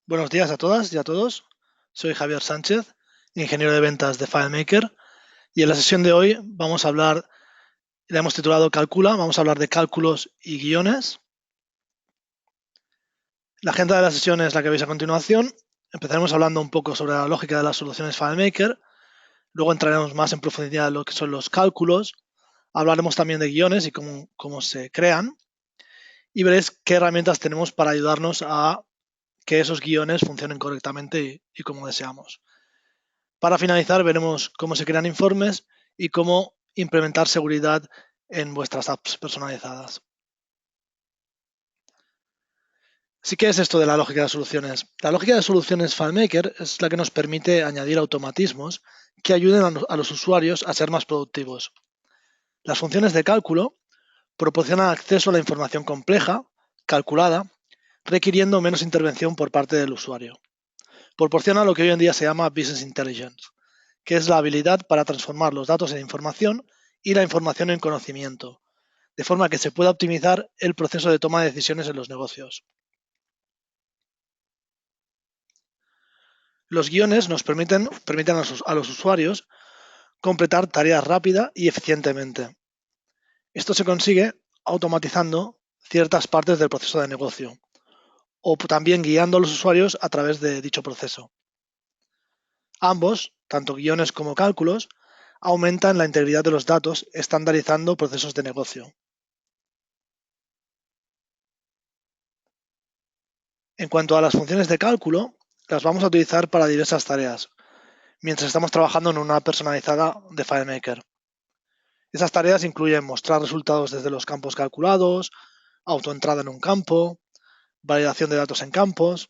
Buenos días a todas y a todos. Soy Javier Sánchez, ingeniero de ventas de FileMaker, y en la sesión de hoy vamos a hablar, la hemos titulado Calcula, vamos a hablar de cálculos y guiones. La agenda de la sesión es la que veis a continuación. Empezaremos hablando un poco sobre la lógica de las soluciones FileMaker, luego entraremos más en profundidad en lo que son los cálculos, hablaremos también de guiones y cómo se crean, y veréis qué herramientas tenemos para ayudarnos a que esos guiones funcionen correctamente y como deseamos. Para finalizar, veremos cómo se crean informes y cómo implementar seguridad en vuestras apps personalizadas. Así que es esto de la lógica de soluciones. La lógica de soluciones FileMaker es la que nos permite añadir automatismos que ayuden a los usuarios a ser más productivos. Las funciones de cálculo proporcionan acceso a la información compleja, calculada, requiriendo menos intervención por parte del usuario. Proporciona lo que hoy en día se llama Business Intelligence, que es la habilidad para transformar los datos en información y la información en conocimiento, de forma que se pueda optimizar el proceso de toma de decisiones en los negocios. Los guiones nos permiten a los usuarios completar tareas rápida y eficientemente. Esto se consigue automatizando ciertas partes del proceso de negocio o también guiando a los usuarios a través de dicho proceso. Ambos, tanto guiones como cálculos, aumentan la integridad de los datos estandarizando procesos de negocio. En cuanto a las funciones de cálculo, las vamos a utilizar para diversas tareas, mientras estamos trabajando en una personalizada de FileMaker. Esas tareas incluyen mostrar resultados desde los campos calculados, autoentrada en un campo, validación de datos en campos,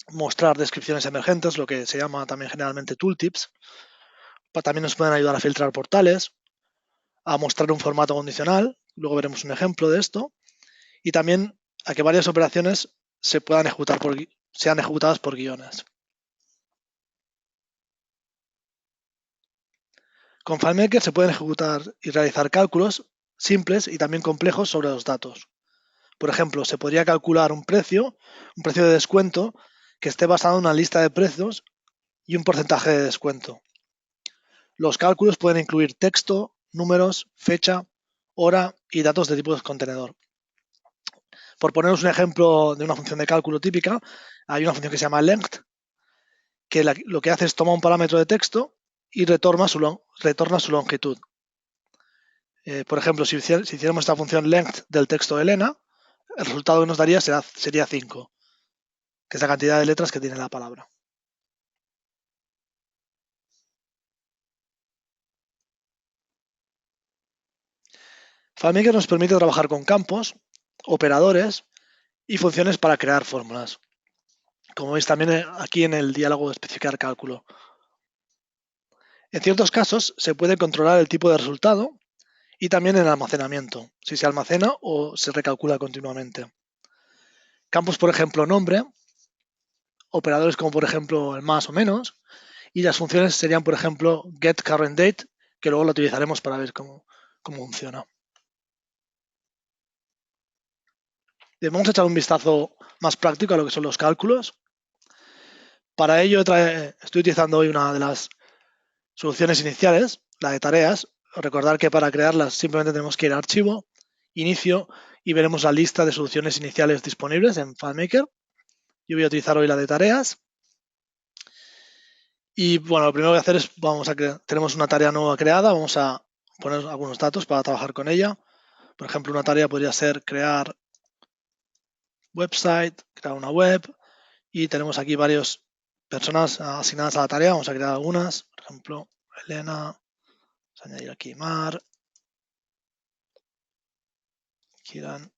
mostrar descripciones emergentes, lo que se llama también generalmente tooltips. También nos pueden ayudar a filtrar portales, a mostrar un formato condicional, luego veremos un ejemplo de esto, y también a que varias operaciones sean ejecutadas por guiones. Con FileMaker se pueden ejecutar y realizar cálculos simples y también complejos sobre los datos. Por ejemplo, se podría calcular un precio de descuento que esté basado en una lista de precios y un porcentaje de descuento. Los cálculos pueden incluir texto, números, fecha, hora y datos de tipo de contenedor. Por poneros un ejemplo de una función de cálculo típica, hay una función que se llama length, que lo que hace es toma un parámetro de texto y retorna su longitud. Por ejemplo, si hiciéramos esta función length del texto de Elena, el resultado que nos daría sería 5, que es la cantidad de letras que tiene la palabra. FileMaker nos permite trabajar con campos, operadores y funciones para crear fórmulas. Como veis también aquí en el diálogo de especificar cálculo. En ciertos casos se puede controlar el tipo de resultado y también el almacenamiento, si se almacena o se recalcula continuamente. Campos, por ejemplo, nombre, operadores como por ejemplo el más o menos, y las funciones serían, por ejemplo, getCurrentDate, que luego lo utilizaremos para ver cómo funciona. Bien, vamos a echar un vistazo más práctico a lo que son los cálculos. Para ello estoy utilizando hoy una de las soluciones iniciales, la de tareas. Recordar que para crearlas simplemente tenemos que ir a Archivo, Inicio, y veremos la lista de soluciones iniciales disponibles en FileMaker. Yo voy a utilizar hoy la de tareas. Y bueno, lo primero que voy a hacer es, tenemos una tarea nueva creada, vamos a poner algunos datos para trabajar con ella. Por ejemplo, una tarea podría ser crear website, crear una web, y tenemos aquí varias personas asignadas a la tarea. Vamos a crear algunas, por ejemplo, Elena, vamos a añadir aquí Mar, Kiran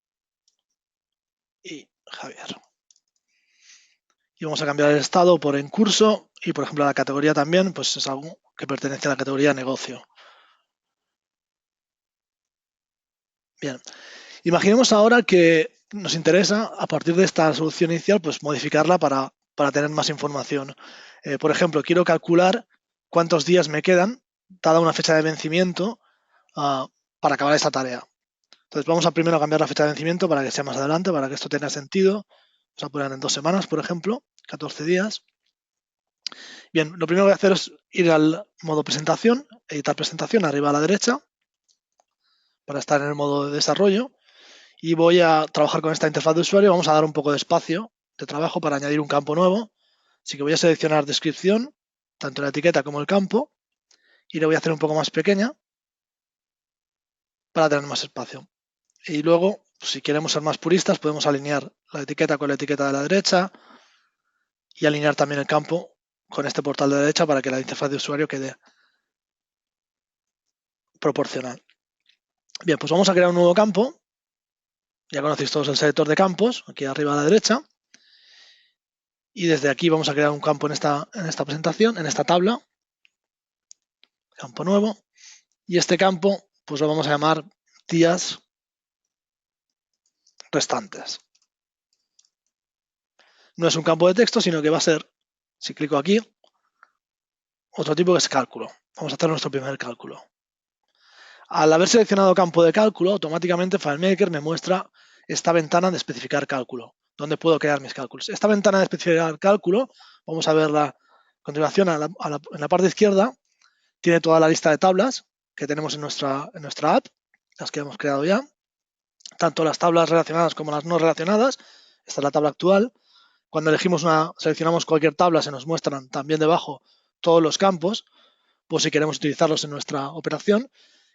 y Javier. Y vamos a cambiar el estado por en curso y, por ejemplo, la categoría también, pues es algo que pertenece a la categoría negocio. Bien, imaginemos ahora que nos interesa, a partir de esta solución inicial, pues modificarla para tener más información. Por ejemplo, quiero calcular cuántos días me quedan, dada una fecha de vencimiento, para acabar esta tarea. Entonces vamos a primero cambiar la fecha de vencimiento para que sea más adelante, para que esto tenga sentido. Vamos a poner en 2 semanas, por ejemplo. 14 días. Bien, lo primero que voy a hacer es ir al modo presentación, editar presentación arriba a la derecha, para estar en el modo de desarrollo. Y voy a trabajar con esta interfaz de usuario. Vamos a dar un poco de espacio de trabajo para añadir un campo nuevo. Así que voy a seleccionar descripción, tanto la etiqueta como el campo, y le voy a hacer un poco más pequeña para tener más espacio. Y luego, si queremos ser más puristas, podemos alinear la etiqueta con la etiqueta de la derecha y alinear también el campo con este portal de derecha para que la interfaz de usuario quede proporcional. Bien, pues vamos a crear un nuevo campo. Ya conocéis todos el selector de campos, aquí arriba a la derecha. Y desde aquí vamos a crear un campo en esta presentación, en esta tabla. Campo nuevo. Y este campo, pues lo vamos a llamar días restantes. No es un campo de texto, sino que va a ser, si clico aquí, otro tipo que es cálculo. Vamos a hacer nuestro primer cálculo. Al haber seleccionado campo de cálculo, automáticamente FileMaker me muestra esta ventana de especificar cálculo, donde puedo crear mis cálculos. Esta ventana de especificar cálculo, vamos a verla a continuación en la parte izquierda, tiene toda la lista de tablas que tenemos en nuestra app, las que hemos creado ya, tanto las tablas relacionadas como las no relacionadas. Esta es la tabla actual. Cuando seleccionamos cualquier tabla, se nos muestran también debajo todos los campos, por si queremos utilizarlos en nuestra operación.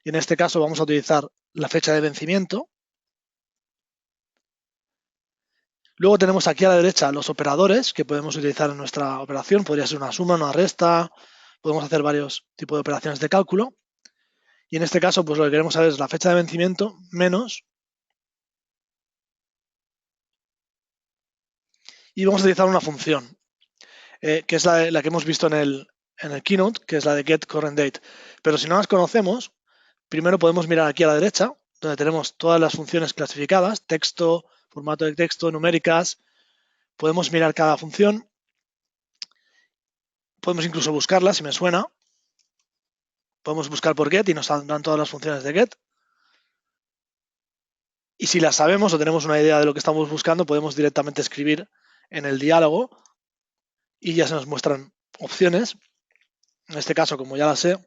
Y en este caso vamos a utilizar la fecha de vencimiento. Luego tenemos aquí a la derecha los operadores que podemos utilizar en nuestra operación. Podría ser una suma, una resta. Podemos hacer varios tipos de operaciones de cálculo. Y en este caso, pues lo que queremos saber es la fecha de vencimiento menos. Y vamos a utilizar una función, que es la que hemos visto en el Keynote, que es la de getCurrentDate. Pero si no las conocemos, primero podemos mirar aquí a la derecha, donde tenemos todas las funciones clasificadas, texto, formato de texto, numéricas. Podemos mirar cada función. Podemos incluso buscarla, si me suena. Podemos buscar por get y nos saldrán todas las funciones de get. Y si las sabemos o tenemos una idea de lo que estamos buscando, podemos directamente escribir en el diálogo y ya se nos muestran opciones. En este caso, como ya la sé,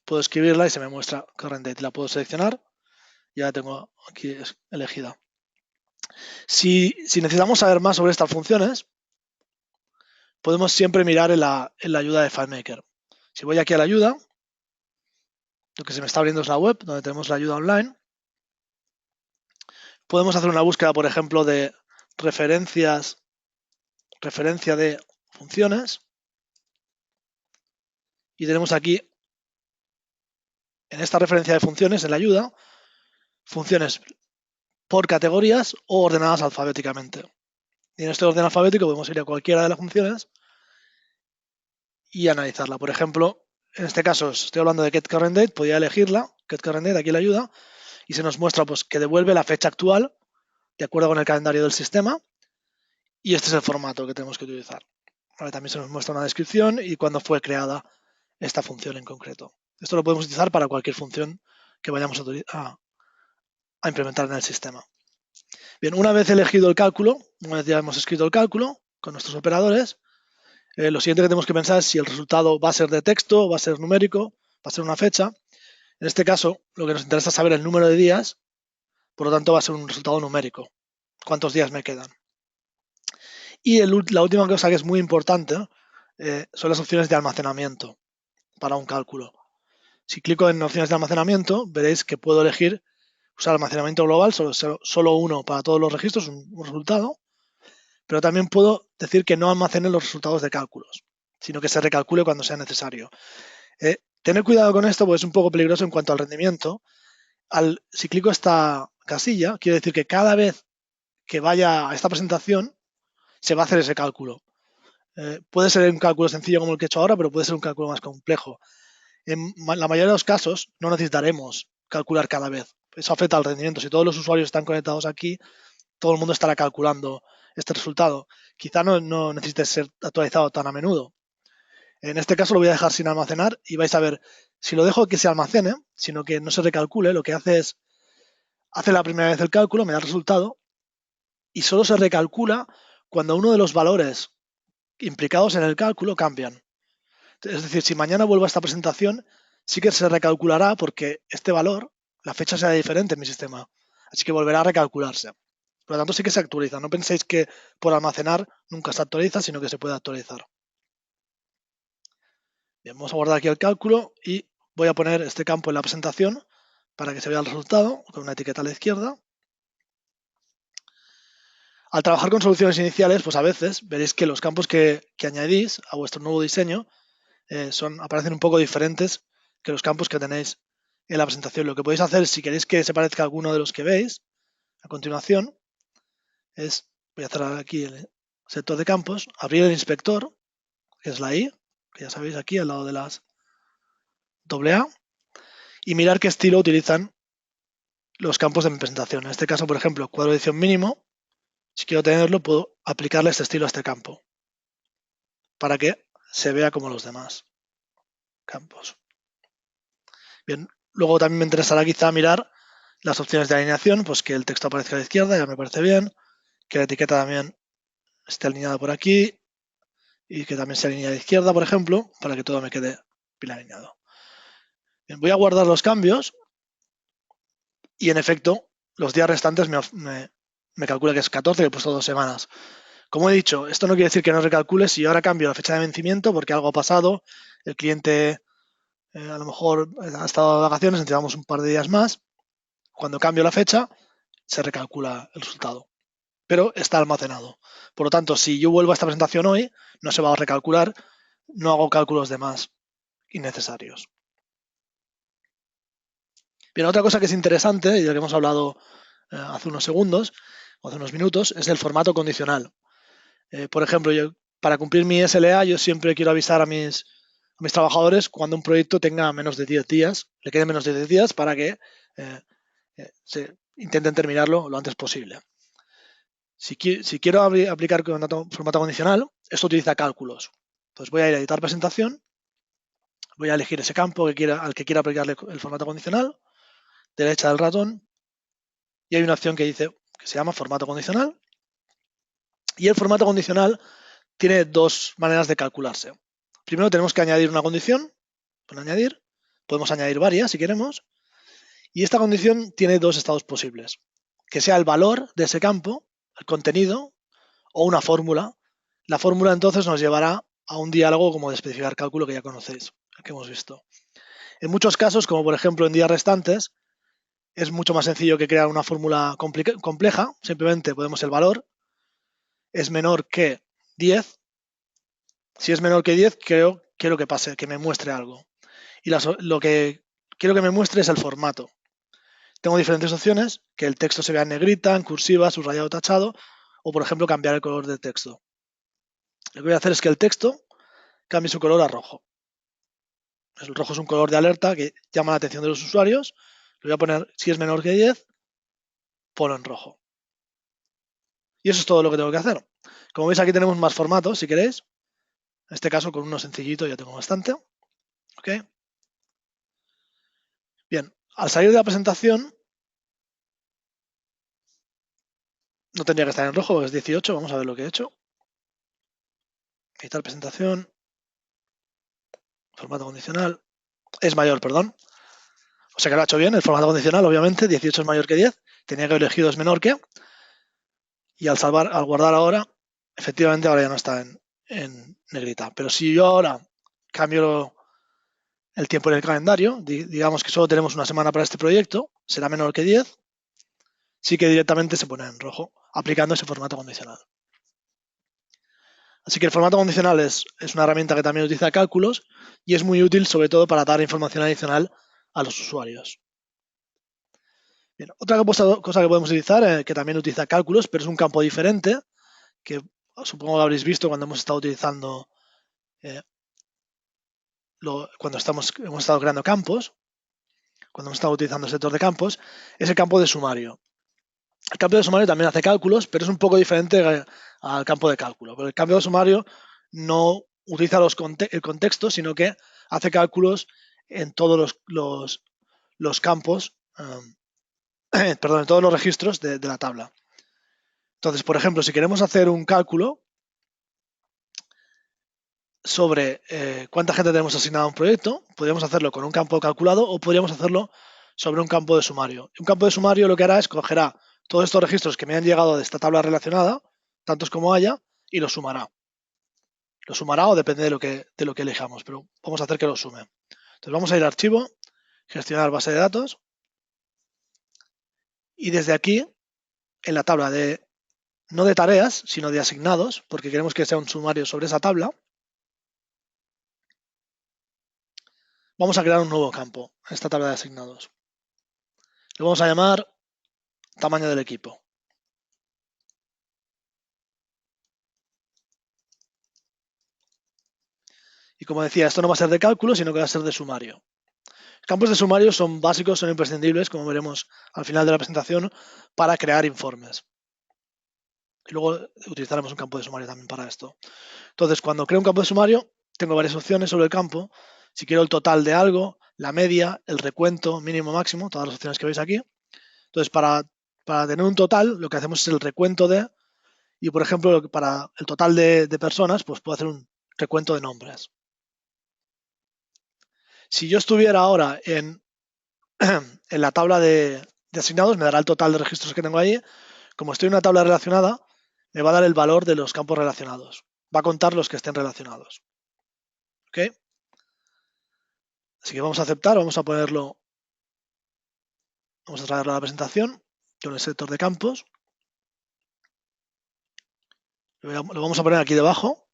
puedo escribirla y se me muestra currentDate. La puedo seleccionar y ya la tengo aquí elegida. Si necesitamos saber más sobre estas funciones, podemos siempre mirar en la ayuda de FileMaker. Si voy aquí a la ayuda, lo que se me está abriendo es la web, donde tenemos la ayuda online. Podemos hacer una búsqueda, por ejemplo, de referencia de funciones. Y tenemos aquí, en esta referencia de funciones, en la ayuda, funciones por categorías o ordenadas alfabéticamente. Y en este orden alfabético podemos ir a cualquiera de las funciones y analizarla. Por ejemplo, en este caso estoy hablando de getCurrentDate, podría elegirla, getCurrentDate, aquí la ayuda, y se nos muestra pues, que devuelve la fecha actual de acuerdo con el calendario del sistema, y este es el formato que tenemos que utilizar. Vale, también se nos muestra una descripción y cuándo fue creada esta función en concreto. Esto lo podemos utilizar para cualquier función que vayamos a implementar en el sistema. Bien, una vez elegido el cálculo, una vez ya hemos escrito el cálculo con nuestros operadores, lo siguiente que tenemos que pensar es si el resultado va a ser de texto, va a ser numérico, va a ser una fecha. En este caso, lo que nos interesa es saber el número de días, por lo tanto va a ser un resultado numérico. ¿Cuántos días me quedan? Y la última cosa que es muy importante son las opciones de almacenamiento para un cálculo. Si clico en opciones de almacenamiento, veréis que puedo elegir usar almacenamiento global, solo uno para todos los registros, un resultado, pero también puedo decir que no almacene los resultados de cálculos, sino que se recalcule cuando sea necesario. Tener cuidado con esto porque es un poco peligroso en cuanto al rendimiento. Si clico esta casilla, quiere decir que cada vez que vaya a esta presentación se va a hacer ese cálculo. Puede ser un cálculo sencillo como el que he hecho ahora, pero puede ser un cálculo más complejo. En la mayoría de los casos no necesitaremos calcular cada vez. Eso afecta al rendimiento. Si todos los usuarios están conectados aquí, todo el mundo estará calculando este resultado. Quizá no necesite ser actualizado tan a menudo. En este caso lo voy a dejar sin almacenar y vais a ver, si lo dejo que se almacene, sino que no se recalcule, lo que hace es, hace la primera vez el cálculo, me da el resultado y solo se recalcula cuando uno de los valores implicados en el cálculo cambian. Es decir, si mañana vuelvo a esta presentación, sí que se recalculará porque este valor, la fecha será diferente en mi sistema. Así que volverá a recalcularse. Por lo tanto, sí que se actualiza. No penséis que por almacenar nunca se actualiza, sino que se puede actualizar. Bien, vamos a guardar aquí el cálculo y voy a poner este campo en la presentación para que se vea el resultado con una etiqueta a la izquierda. Al trabajar con soluciones iniciales, pues a veces veréis que los campos que añadís a vuestro nuevo diseño aparecen un poco diferentes que los campos que tenéis en la presentación. Lo que podéis hacer, si queréis que se parezca a alguno de los que veis a continuación, voy a cerrar aquí el sector de campos, abrir el inspector, que es la I, que ya sabéis aquí al lado de las AA, y mirar qué estilo utilizan los campos de mi presentación. En este caso, por ejemplo, cuadro de edición mínimo, si quiero tenerlo, puedo aplicarle este estilo a este campo para que se vea como los demás campos. Bien, luego también me interesará quizá mirar las opciones de alineación, pues que el texto aparezca a la izquierda, ya me parece bien, que la etiqueta también esté alineada por aquí y que también se alinee a la izquierda, por ejemplo, para que todo me quede bien alineado. Bien, voy a guardar los cambios y en efecto los días restantes me calcula que es 14, que he puesto 2 semanas. Como he dicho, esto no quiere decir que no recalcule si yo ahora cambio la fecha de vencimiento porque algo ha pasado, el cliente a lo mejor ha estado de vacaciones, necesitamos un par de días más. Cuando cambio la fecha, se recalcula el resultado, pero está almacenado. Por lo tanto, si yo vuelvo a esta presentación hoy, no se va a recalcular, no hago cálculos de más innecesarios. Bien, otra cosa que es interesante y de lo que hemos hablado hace unos segundos o hace unos minutos es el formato condicional. Por ejemplo, para cumplir mi SLA, yo siempre quiero avisar a mis trabajadores cuando un proyecto tenga menos de 10 días, le queden menos de 10 días para que se intenten terminarlo lo antes posible. Si quiero aplicar formato condicional, esto utiliza cálculos. Entonces voy a ir a editar presentación, voy a elegir ese campo al que quiera aplicarle el formato condicional, derecha del ratón, y hay una opción que dice que se llama formato condicional. Y el formato condicional tiene dos maneras de calcularse. Primero tenemos que añadir una condición, podemos añadir varias si queremos, y esta condición tiene dos estados posibles, que sea el valor de ese campo, el contenido, o una fórmula. La fórmula entonces nos llevará a un diálogo como de especificar cálculo que ya conocéis, que hemos visto. En muchos casos, como por ejemplo en días restantes, es mucho más sencillo que crear una fórmula compleja, simplemente ponemos el valor, es menor que 10. Si es menor que 10, quiero que pase, que me muestre algo. Y lo que quiero que me muestre es el formato. Tengo diferentes opciones, que el texto se vea en negrita, en cursiva, subrayado, tachado, o por ejemplo cambiar el color del texto. Lo que voy a hacer es que el texto cambie su color a rojo. El rojo es un color de alerta que llama la atención de los usuarios. Lo voy a poner, si es menor que 10, ponlo en rojo. Y eso es todo lo que tengo que hacer. Como veis, aquí tenemos más formatos, si queréis. En este caso, con uno sencillito ya tengo bastante. ¿Ok? Bien, al salir de la presentación, no tendría que estar en rojo, es 18. Vamos a ver lo que he hecho. Editar presentación. Formato condicional. Es mayor, perdón. O sea que lo ha hecho bien, el formato condicional, obviamente. 18 es mayor que 10. Tenía que haber elegido es menor que. Y al guardar ahora, efectivamente ahora ya no está en negrita. Pero si yo ahora cambio el tiempo en el calendario, digamos que solo tenemos una semana para este proyecto, será menor que 10, sí que directamente se pone en rojo, aplicando ese formato condicional. Así que el formato condicional es una herramienta que también utiliza cálculos y es muy útil sobre todo para dar información adicional a los usuarios. Bien, otra cosa que podemos utilizar, que también utiliza cálculos, pero es un campo diferente, que supongo que habréis visto cuando hemos estado utilizando, cuando hemos estado creando campos, cuando hemos estado utilizando el sector de campos, es el campo de sumario. El campo de sumario también hace cálculos, pero es un poco diferente al campo de cálculo. Porque el campo de sumario no utiliza el contexto, sino que hace cálculos en todos los campos, perdón, en todos los registros de la tabla. Entonces, por ejemplo, si queremos hacer un cálculo sobre cuánta gente tenemos asignada a un proyecto, podríamos hacerlo con un campo calculado o podríamos hacerlo sobre un campo de sumario. Un campo de sumario lo que hará es cogerá todos estos registros que me han llegado de esta tabla relacionada, tantos como haya, y los sumará. Lo sumará o depende de lo que elijamos, pero vamos a hacer que lo sume. Entonces vamos a ir a archivo, gestionar base de datos, y desde aquí, en la tabla de, no de tareas, sino de asignados, porque queremos que sea un sumario sobre esa tabla, vamos a crear un nuevo campo en esta tabla de asignados. Lo vamos a llamar tamaño del equipo. Y como decía, esto no va a ser de cálculo, sino que va a ser de sumario. Campos de sumario son básicos, son imprescindibles, como veremos al final de la presentación, para crear informes. Y luego utilizaremos un campo de sumario también para esto. Entonces, cuando creo un campo de sumario, tengo varias opciones sobre el campo. Si quiero el total de algo, la media, el recuento, mínimo, máximo, todas las opciones que veis aquí. Entonces, para tener un total, lo que hacemos es el recuento de, y por ejemplo, para el total de personas, pues puedo hacer un recuento de nombres. Si yo estuviera ahora en la tabla de asignados, me dará el total de registros que tengo ahí. Como estoy en una tabla relacionada, me va a dar el valor de los campos relacionados. Va a contar los que estén relacionados. ¿Ok? Así que vamos a aceptar, vamos a ponerlo, vamos a traerlo a la presentación con el sector de campos. Lo vamos a poner aquí debajo.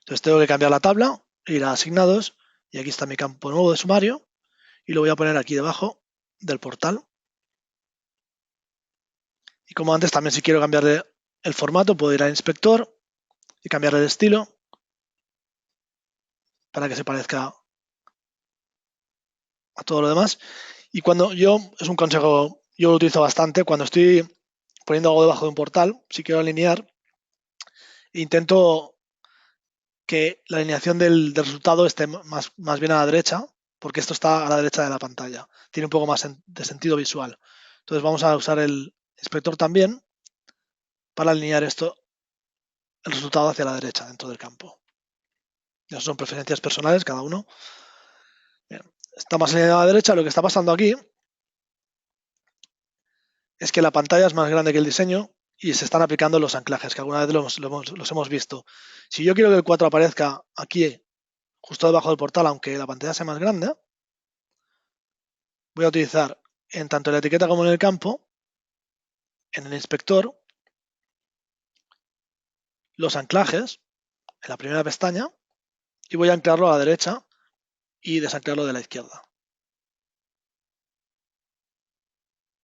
Entonces tengo que cambiar la tabla, ir a asignados, y aquí está mi campo nuevo de sumario, y lo voy a poner aquí debajo del portal. Y como antes, también si quiero cambiarle el formato, puedo ir a inspector y cambiarle el estilo para que se parezca a todo lo demás. Y cuando es un consejo, yo lo utilizo bastante, cuando estoy poniendo algo debajo de un portal, si quiero alinear, intento que la alineación del resultado esté más bien a la derecha, porque esto está a la derecha de la pantalla. Tiene un poco más de sentido visual. Entonces vamos a usar el inspector también para alinear esto, el resultado hacia la derecha dentro del campo. Esas son preferencias personales, cada uno. Bien, está más alineado a la derecha. Lo que está pasando aquí es que la pantalla es más grande que el diseño y se están aplicando los anclajes, que alguna vez los hemos visto. Si yo quiero que el 4 aparezca aquí, justo debajo del portal, aunque la pantalla sea más grande, voy a utilizar en tanto en la etiqueta como en el campo, en el inspector, los anclajes en la primera pestaña y voy a anclarlo a la derecha y desanclarlo de la izquierda.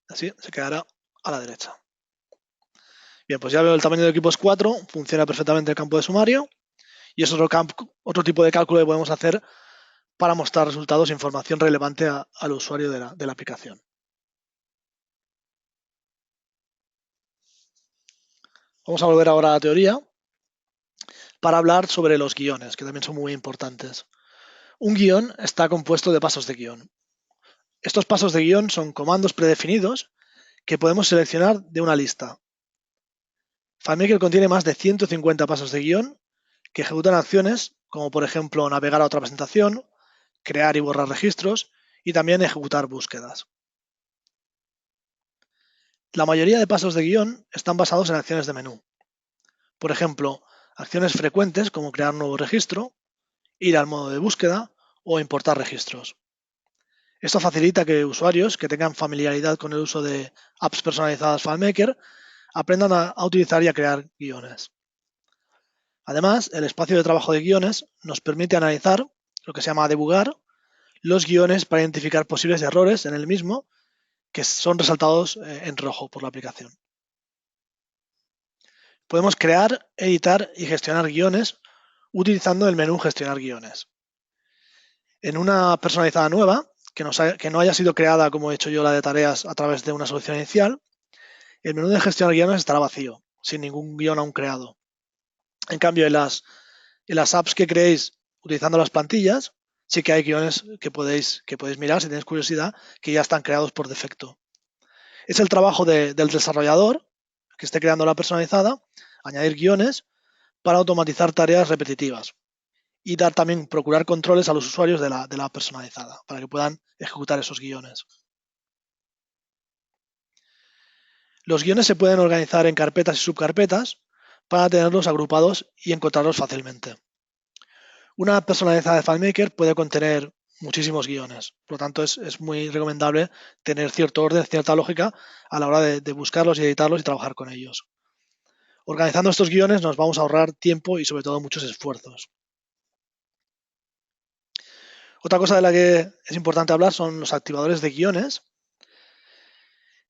Así se quedará a la derecha. Bien, pues ya veo el tamaño del equipo es 4, funciona perfectamente el campo de sumario y es otro tipo de cálculo que podemos hacer para mostrar resultados e información relevante al usuario de la aplicación. Vamos a volver ahora a la teoría para hablar sobre los guiones, que también son muy importantes. Un guión está compuesto de pasos de guión. Estos pasos de guión son comandos predefinidos que podemos seleccionar de una lista. FileMaker contiene más de 150 pasos de guión que ejecutan acciones como por ejemplo navegar a otra presentación, crear y borrar registros y también ejecutar búsquedas. La mayoría de pasos de guión están basados en acciones de menú. Por ejemplo, acciones frecuentes como crear un nuevo registro, ir al modo de búsqueda o importar registros. Esto facilita que usuarios que tengan familiaridad con el uso de apps personalizadas FileMaker aprendan a utilizar y a crear guiones. Además, el espacio de trabajo de guiones nos permite analizar, lo que se llama debugar, los guiones para identificar posibles errores en el mismo que son resaltados en rojo por la aplicación. Podemos crear, editar y gestionar guiones utilizando el menú Gestionar guiones. En una personalizada nueva, que no haya sido creada como he hecho yo la de tareas a través de una solución inicial, el menú de Gestionar guiones estará vacío, sin ningún guión aún creado. En cambio, en las apps que creéis utilizando las plantillas, sí que hay guiones que podéis mirar si tenéis curiosidad, que ya están creados por defecto. Es el trabajo del desarrollador que esté creando la personalizada, añadir guiones para automatizar tareas repetitivas y dar también procurar controles a los usuarios de la personalizada para que puedan ejecutar esos guiones. Los guiones se pueden organizar en carpetas y subcarpetas para tenerlos agrupados y encontrarlos fácilmente. Una personalizada de FileMaker puede contener muchísimos guiones, por lo tanto es muy recomendable tener cierto orden, cierta lógica a la hora de buscarlos y editarlos y trabajar con ellos. Organizando estos guiones nos vamos a ahorrar tiempo y sobre todo muchos esfuerzos. Otra cosa de la que es importante hablar son los activadores de guiones.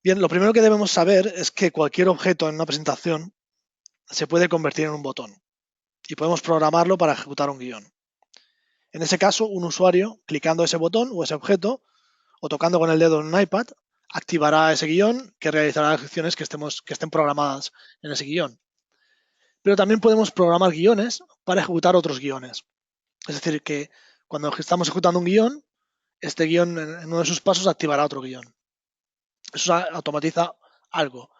Bien, lo primero que debemos saber es que cualquier objeto en una presentación se puede convertir en un botón y podemos programarlo para ejecutar un guión. En ese caso, un usuario clicando ese botón o ese objeto o tocando con el dedo en un iPad activará ese guión que realizará las acciones que estén programadas en ese guión. Pero también podemos programar guiones para ejecutar otros guiones. Es decir, que cuando estamos ejecutando un guión, este guión en uno de sus pasos activará otro guión. Eso automatiza algo.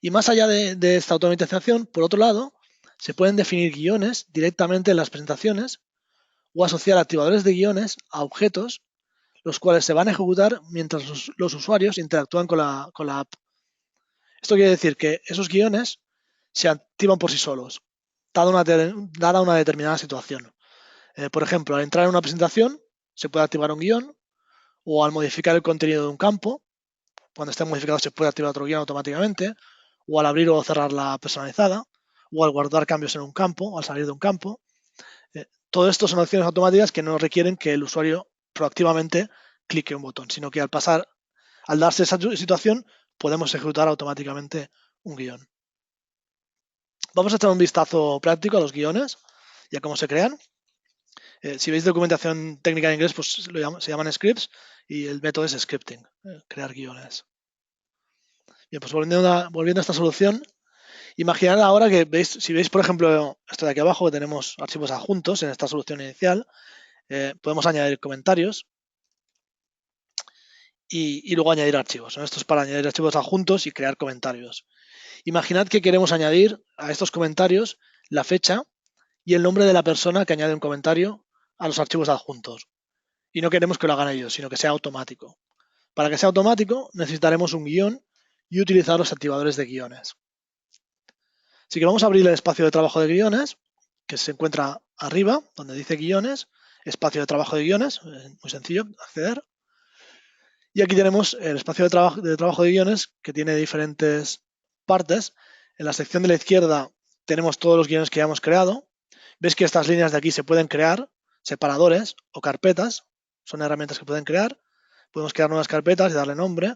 Y más allá de esta automatización, por otro lado, se pueden definir guiones directamente en las presentaciones o asociar activadores de guiones a objetos, los cuales se van a ejecutar mientras los usuarios interactúan con la app. Esto quiere decir que esos guiones se activan por sí solos, dada una determinada situación. Por ejemplo, al entrar en una presentación, se puede activar un guión, o al modificar el contenido de un campo, cuando esté modificado se puede activar otro guión automáticamente, o al abrir o cerrar la personalizada, o al guardar cambios en un campo, al salir de un campo. Todo esto son acciones automáticas que no requieren que el usuario proactivamente clique un botón, sino que al darse esa situación, podemos ejecutar automáticamente un guión. Vamos a echar un vistazo práctico a los guiones y a cómo se crean. Si veis documentación técnica en inglés, pues se llaman scripts y el método es scripting, crear guiones. Bien, pues volviendo a esta solución, imaginad ahora que si veis, por ejemplo, esto de aquí abajo, que tenemos archivos adjuntos en esta solución inicial, podemos añadir comentarios y luego añadir archivos. Esto es para añadir archivos adjuntos y crear comentarios. Imaginad que queremos añadir a estos comentarios la fecha y el nombre de la persona que añade un comentario a los archivos adjuntos. Y no queremos que lo hagan ellos, sino que sea automático. Para que sea automático, necesitaremos un guión y utilizar los activadores de guiones. Así que vamos a abrir el espacio de trabajo de guiones, que se encuentra arriba, donde dice guiones, espacio de trabajo de guiones, muy sencillo acceder. Y aquí tenemos el espacio de trabajo de guiones, que tiene diferentes partes. En la sección de la izquierda tenemos todos los guiones que ya hemos creado. Ves que estas líneas de aquí se pueden crear, separadores o carpetas, son herramientas que pueden crear. Podemos crear nuevas carpetas y darle nombre.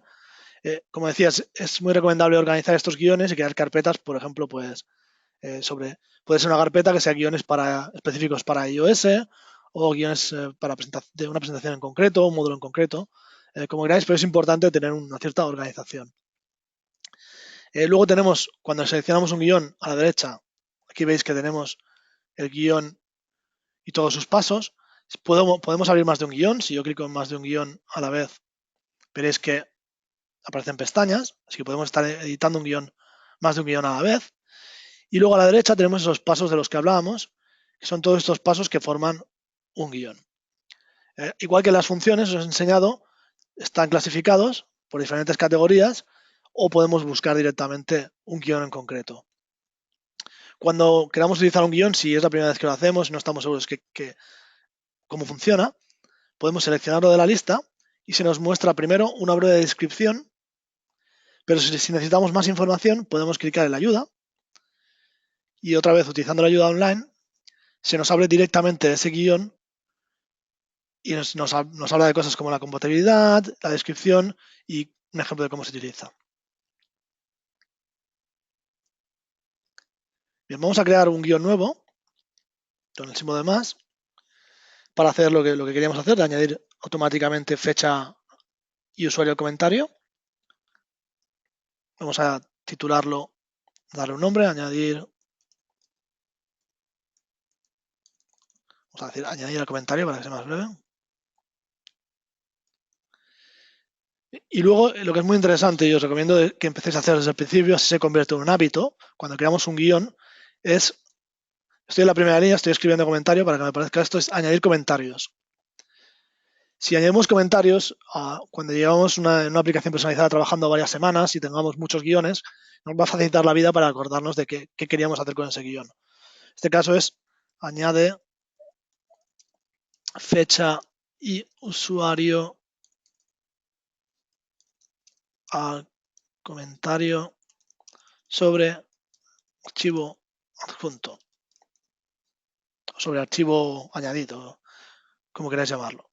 Como decías, es muy recomendable organizar estos guiones y crear carpetas, por ejemplo, pues puede ser una carpeta que sea guiones específicos para iOS o guiones de una presentación en concreto, un módulo en concreto, como queráis, pero es importante tener una cierta organización. Luego tenemos, cuando seleccionamos un guión a la derecha, aquí veis que tenemos el guión y todos sus pasos. Podemos abrir más de un guión. Si yo clico en más de un guión a la vez, veréis que aparecen pestañas, así que podemos estar editando más de un guión a la vez. Y luego a la derecha tenemos esos pasos de los que hablábamos, que son todos estos pasos que forman un guión. Igual que las funciones, os he enseñado, están clasificados por diferentes categorías o podemos buscar directamente un guión en concreto. Cuando queramos utilizar un guión, si es la primera vez que lo hacemos y no estamos seguros cómo funciona, podemos seleccionarlo de la lista y se nos muestra primero una breve descripción, pero si necesitamos más información podemos clicar en la ayuda y otra vez utilizando la ayuda online se nos abre directamente ese guión y nos habla de cosas como la compatibilidad, la descripción y un ejemplo de cómo se utiliza. Bien, vamos a crear un guión nuevo con el símbolo de más para hacer lo que queríamos hacer, de añadir automáticamente fecha y usuario al comentario. Vamos a titularlo, darle un nombre, añadir, vamos a decir añadir al comentario para que sea más breve. Y luego, lo que es muy interesante y os recomiendo que empecéis a hacer desde el principio, así se convierte en un hábito, cuando creamos un guión, es Estoy en la primera línea, estoy escribiendo comentario para que me parezca esto es añadir comentarios. Si añadimos comentarios, cuando llevamos una aplicación personalizada trabajando varias semanas y tengamos muchos guiones, nos va a facilitar la vida para acordarnos de qué queríamos hacer con ese guión. Este caso es añade fecha y usuario al comentario sobre archivo adjunto, sobre archivo añadido, como queráis llamarlo.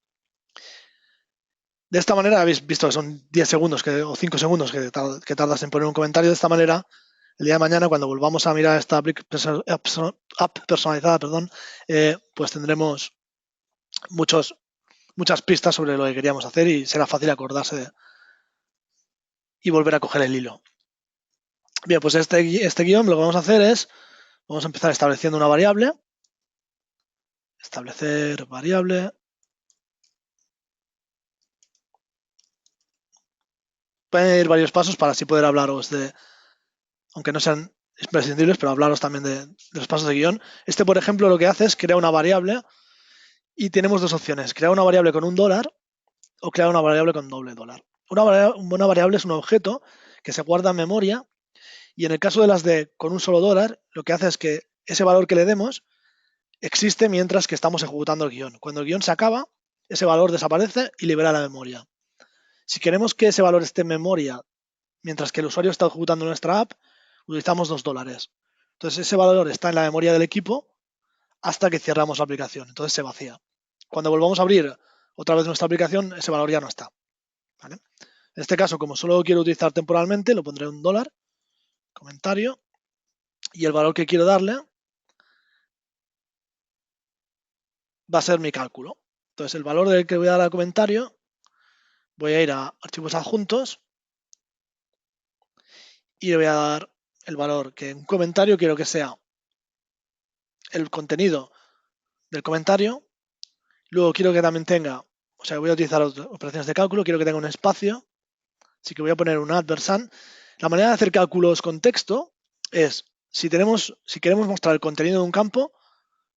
De esta manera, habéis visto que son 10 segundos o 5 segundos que tardas en poner un comentario. De esta manera, el día de mañana, cuando volvamos a mirar esta app personalizada, pues tendremos muchas pistas sobre lo que queríamos hacer y será fácil acordarse y volver a coger el hilo. Bien, pues este guión lo que vamos a hacer es, vamos a empezar estableciendo una variable. Establecer variable. Pueden ir varios pasos para así poder hablaros de, aunque no sean imprescindibles, pero hablaros también de los pasos de guión. Este, por ejemplo, lo que hace es crear una variable y tenemos dos opciones, crear una variable con $1 o crear una variable con $. Una variable es un objeto que se guarda en memoria y en el caso de las de con un solo dólar, lo que hace es que ese valor que le demos existe mientras que estamos ejecutando el guión. Cuando el guión se acaba, ese valor desaparece y libera la memoria. Si queremos que ese valor esté en memoria mientras que el usuario está ejecutando nuestra app, utilizamos $2. Entonces ese valor está en la memoria del equipo hasta que cerramos la aplicación. Entonces se vacía. Cuando volvamos a abrir otra vez nuestra aplicación, ese valor ya no está. ¿Vale? En este caso, como solo quiero utilizar temporalmente, lo pondré $1, comentario, y el valor que quiero darle va a ser mi cálculo. Entonces el valor del que voy a dar al comentario, voy a ir a archivos adjuntos y le voy a dar el valor que en un comentario quiero que sea el contenido del comentario. Luego quiero que también tenga, o sea, voy a utilizar operaciones de cálculo, quiero que tenga un espacio, así que voy a poner un @. La manera de hacer cálculos con texto es, si queremos mostrar el contenido de un campo,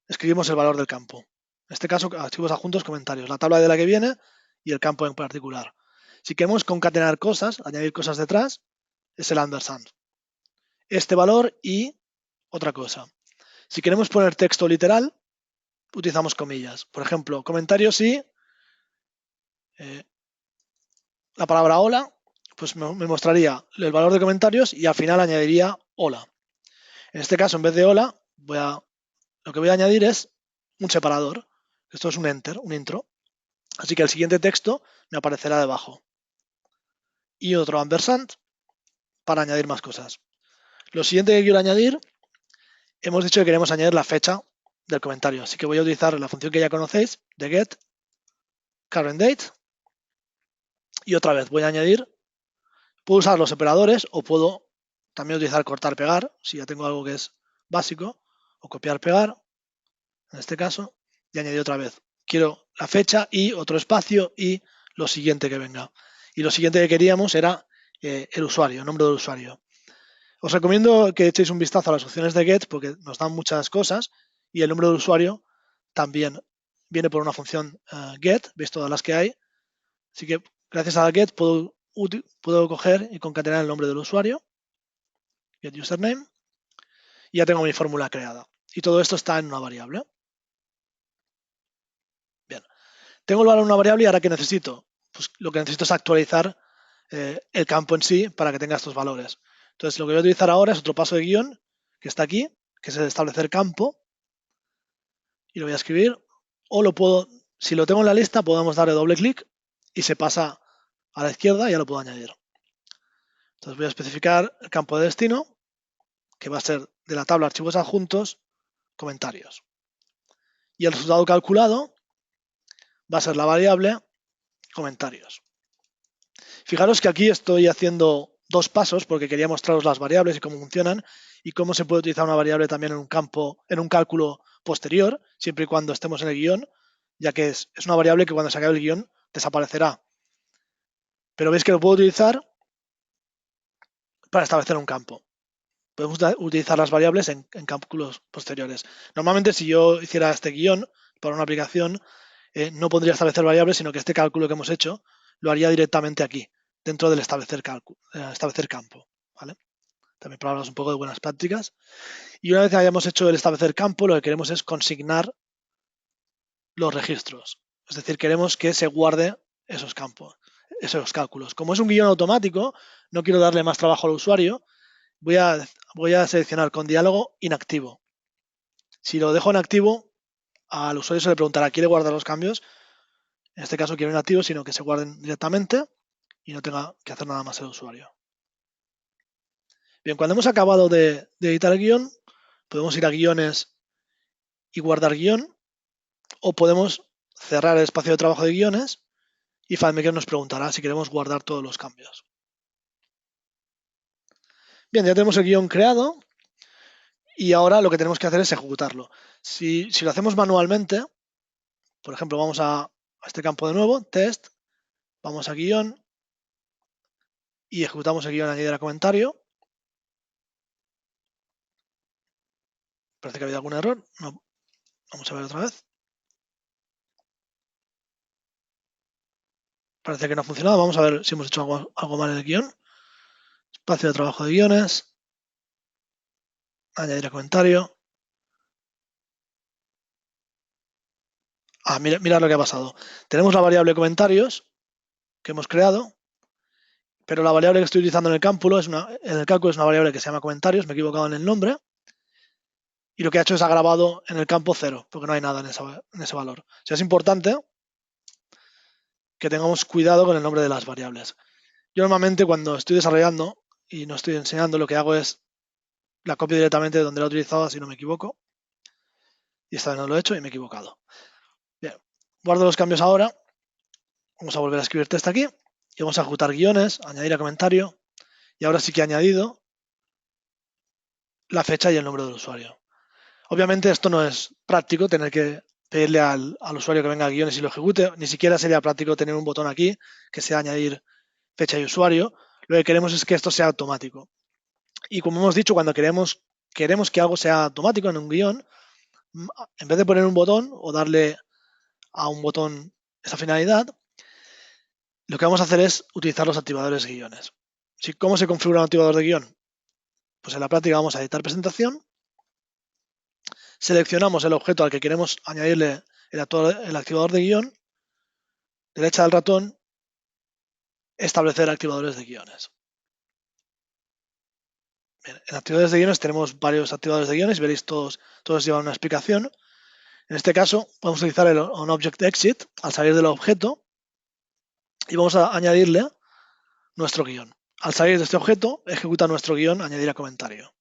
escribimos el valor del campo. En este caso, archivos adjuntos, comentarios, la tabla de la que viene y el campo en particular. Si queremos concatenar cosas, añadir cosas detrás, es el ampersand. Este valor y otra cosa. Si queremos poner texto literal, utilizamos comillas. Por ejemplo, comentarios y la palabra hola, pues me mostraría el valor de comentarios y al final añadiría hola. En este caso, en vez de hola, lo que voy a añadir es un separador. Esto es un enter, un intro. Así que el siguiente texto me aparecerá debajo. Y otro ampersand para añadir más cosas. Lo siguiente que quiero añadir, hemos dicho que queremos añadir la fecha del comentario. Así que voy a utilizar la función que ya conocéis, de get current date. Y otra vez voy a añadir, puedo usar los operadores o puedo también utilizar cortar pegar, si ya tengo algo que es básico, o copiar pegar, en este caso, y añadir otra vez. Quiero la fecha y otro espacio y lo siguiente que venga. Y lo siguiente que queríamos era el usuario, el nombre del usuario. Os recomiendo que echéis un vistazo a las opciones de get porque nos dan muchas cosas y el nombre del usuario también viene por una función get, veis todas las que hay. Así que gracias a la get puedo coger y concatenar el nombre del usuario, get username, y ya tengo mi fórmula creada. Y todo esto está en una variable. Bien, tengo el valor en una variable y ahora ¿qué necesito? Pues lo que necesito es actualizar el campo en sí para que tenga estos valores. Entonces lo que voy a utilizar ahora es otro paso de guión que está aquí, que es el establecer campo, y lo voy a escribir, o lo puedo, si lo tengo en la lista, podemos darle doble clic y se pasa a la izquierda y ya lo puedo añadir. Entonces voy a especificar el campo de destino, que va a ser de la tabla archivos adjuntos, comentarios. Y el resultado calculado va a ser la variable comentarios. Fijaros que aquí estoy haciendo dos pasos porque quería mostraros las variables y cómo funcionan y cómo se puede utilizar una variable también en un campo, en un cálculo posterior, siempre y cuando estemos en el guión, ya que es una variable que cuando se acabe el guión desaparecerá. Pero veis que lo puedo utilizar para establecer un campo. Podemos utilizar las variables en cálculos posteriores. Normalmente, si yo hiciera este guión para una aplicación, no pondría establecer variables, sino que este cálculo que hemos hecho lo haría directamente aquí, dentro del establecer campo. ¿Vale? También para hablar un poco de buenas prácticas. Y una vez que hayamos hecho el establecer campo, lo que queremos es consignar los registros. Es decir, queremos que se guarde esos campos, esos cálculos. Como es un guión automático, no quiero darle más trabajo al usuario, voy a seleccionar con diálogo inactivo. Si lo dejo en activo, al usuario se le preguntará, ¿quiere guardar los cambios? En este caso quiero inactivo, sino que se guarden directamente y no tenga que hacer nada más el usuario. Bien, cuando hemos acabado de editar el guión, podemos ir a guiones y guardar guión, o podemos cerrar el espacio de trabajo de guiones y FileMaker nos preguntará si queremos guardar todos los cambios. Bien, ya tenemos el guión creado y ahora lo que tenemos que hacer es ejecutarlo. Si lo hacemos manualmente, por ejemplo, vamos a este campo de nuevo, test, vamos a guión y ejecutamos el guión añadir a comentario. Parece que ha habido algún error. No. Vamos a ver otra vez. Parece que no ha funcionado. Vamos a ver si hemos hecho algo mal en el guión. Espacio de trabajo de guiones. Añadir a comentario. Mirad lo que ha pasado. Tenemos la variable comentarios que hemos creado, pero la variable que estoy utilizando en el cálculo es una variable que se llama comentarios. Me he equivocado en el nombre. Y lo que ha hecho es ha grabado en el campo 0, porque no hay nada en ese valor. O sea, es importante que tengamos cuidado con el nombre de las variables. Yo normalmente cuando estoy desarrollando y no estoy enseñando, lo que hago es la copio directamente de donde la he utilizado, así no me equivoco. Y esta vez no lo he hecho y me he equivocado. Bien, guardo los cambios ahora. Vamos a volver a escribir texto aquí y vamos a ejecutar guiones, añadir a comentario. Y ahora sí que he añadido la fecha y el nombre del usuario. Obviamente esto no es práctico, tener que pedirle al usuario que venga a guiones y lo ejecute. Ni siquiera sería práctico tener un botón aquí que sea añadir fecha y usuario. Lo que queremos es que esto sea automático. Y como hemos dicho, cuando queremos que algo sea automático en un guión, en vez de poner un botón o darle a un botón esa finalidad, lo que vamos a hacer es utilizar los activadores de guiones. ¿Cómo se configura un activador de guión? Pues en la práctica vamos a editar presentación, seleccionamos el objeto al que queremos añadirle el activador de guión, derecha del ratón, establecer activadores de guiones. Bien, en activadores de guiones tenemos varios activadores de guiones, veréis todos llevan una explicación. En este caso vamos a utilizar el onObjectExit al salir del objeto y vamos a añadirle nuestro guión. Al salir de este objeto, ejecuta nuestro guión añadir a comentario.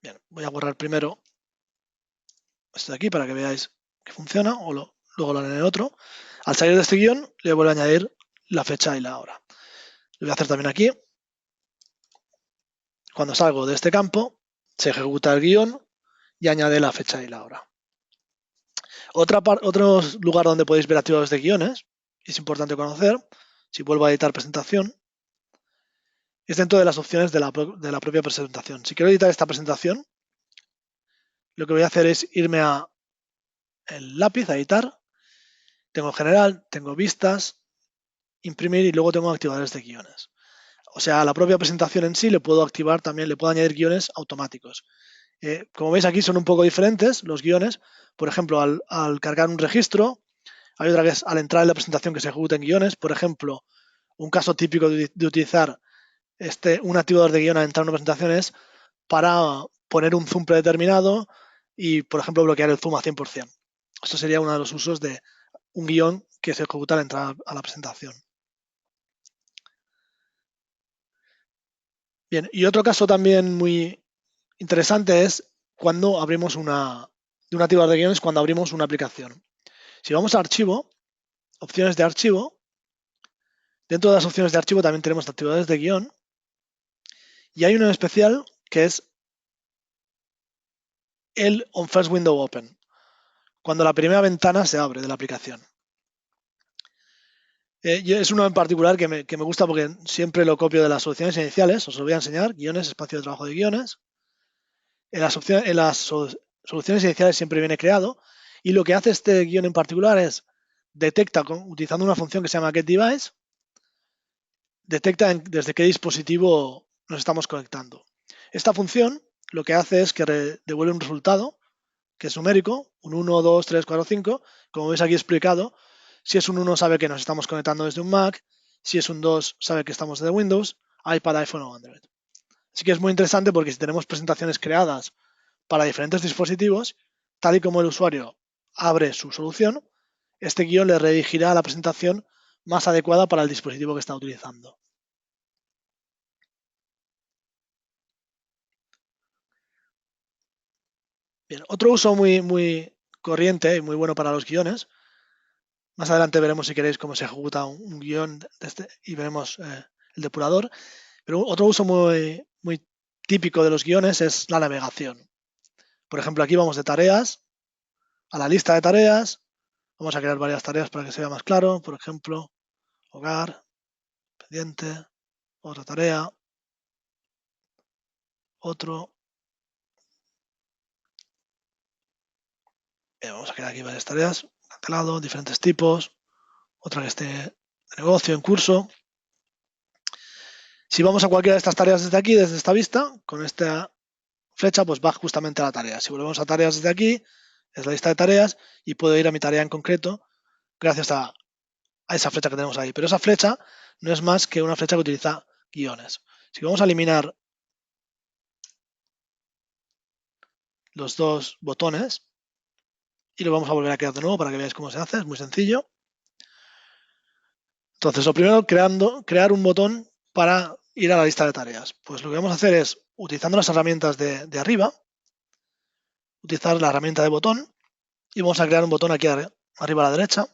Bien, voy a borrar primero esto de aquí para que veáis que funciona o luego lo haré en el otro. Al salir de este guión, le vuelvo a añadir la fecha y la hora. Lo voy a hacer también aquí. Cuando salgo de este campo, se ejecuta el guión y añade la fecha y la hora. Otro lugar donde podéis ver activadores de guiones, es importante conocer, si vuelvo a editar presentación, es dentro de las opciones de la propia presentación. Si quiero editar esta presentación, lo que voy a hacer es irme a el lápiz, a editar. Tengo general, tengo vistas, imprimir y luego tengo activadores de guiones. O sea, a la propia presentación en sí le puedo activar también, le puedo añadir guiones automáticos. Como veis aquí son un poco diferentes los guiones. Por ejemplo, al cargar un registro, hay otra que es al entrar en la presentación que se ejecuten guiones. Por ejemplo, un caso típico de utilizar un activador de guión al entrar en una presentación es para poner un zoom predeterminado y, por ejemplo, bloquear el zoom a 100%. Esto sería uno de los usos de un guión que se ejecuta al entrar a la presentación. Bien, y otro caso también muy interesante es cuando abrimos un activador de guiones, cuando abrimos una aplicación. Si vamos a archivo, opciones de archivo, dentro de las opciones de archivo también tenemos activadores de guión y hay uno en especial que es el on first window open, cuando la primera ventana se abre de la aplicación. Es uno en particular que me gusta porque siempre lo copio de las soluciones iniciales. Os lo voy a enseñar. Guiones, espacio de trabajo de guiones. En las soluciones iniciales siempre viene creado. Y lo que hace este guión en particular es detecta, utilizando una función que se llama getDevice, detecta desde qué dispositivo nos estamos conectando. Esta función lo que hace es que devuelve un resultado que es numérico, un 1, 2, 3, 4, 5. Como veis aquí explicado, si es un 1 sabe que nos estamos conectando desde un Mac, si es un 2 sabe que estamos desde Windows, iPad, iPhone o Android. Así que es muy interesante porque si tenemos presentaciones creadas para diferentes dispositivos, tal y como el usuario abre su solución, este guión le redirigirá a la presentación más adecuada para el dispositivo que está utilizando. Bien, otro uso muy corriente y muy bueno para los guiones. Más adelante veremos si queréis cómo se ejecuta un guión y veremos el depurador. Pero otro uso muy típico de los guiones es la navegación. Por ejemplo, aquí vamos de tareas a la lista de tareas. Vamos a crear varias tareas para que se vea más claro. Por ejemplo, hogar, pendiente, otra tarea, otro. Vamos a crear aquí varias tareas, cancelado, diferentes tipos, otra que esté de negocio, en curso. Si vamos a cualquiera de estas tareas desde aquí, desde esta vista, con esta flecha, pues va justamente a la tarea. Si volvemos a tareas desde aquí, es la lista de tareas y puedo ir a mi tarea en concreto gracias a esa flecha que tenemos ahí. Pero esa flecha no es más que una flecha que utiliza guiones. Si vamos a eliminar los dos botones y lo vamos a volver a crear de nuevo para que veáis cómo se hace, es muy sencillo. Entonces, lo primero, crear un botón para ir a la lista de tareas. Pues lo que vamos a hacer es, utilizando las herramientas de arriba, utilizar la herramienta de botón y vamos a crear un botón aquí arriba a la derecha.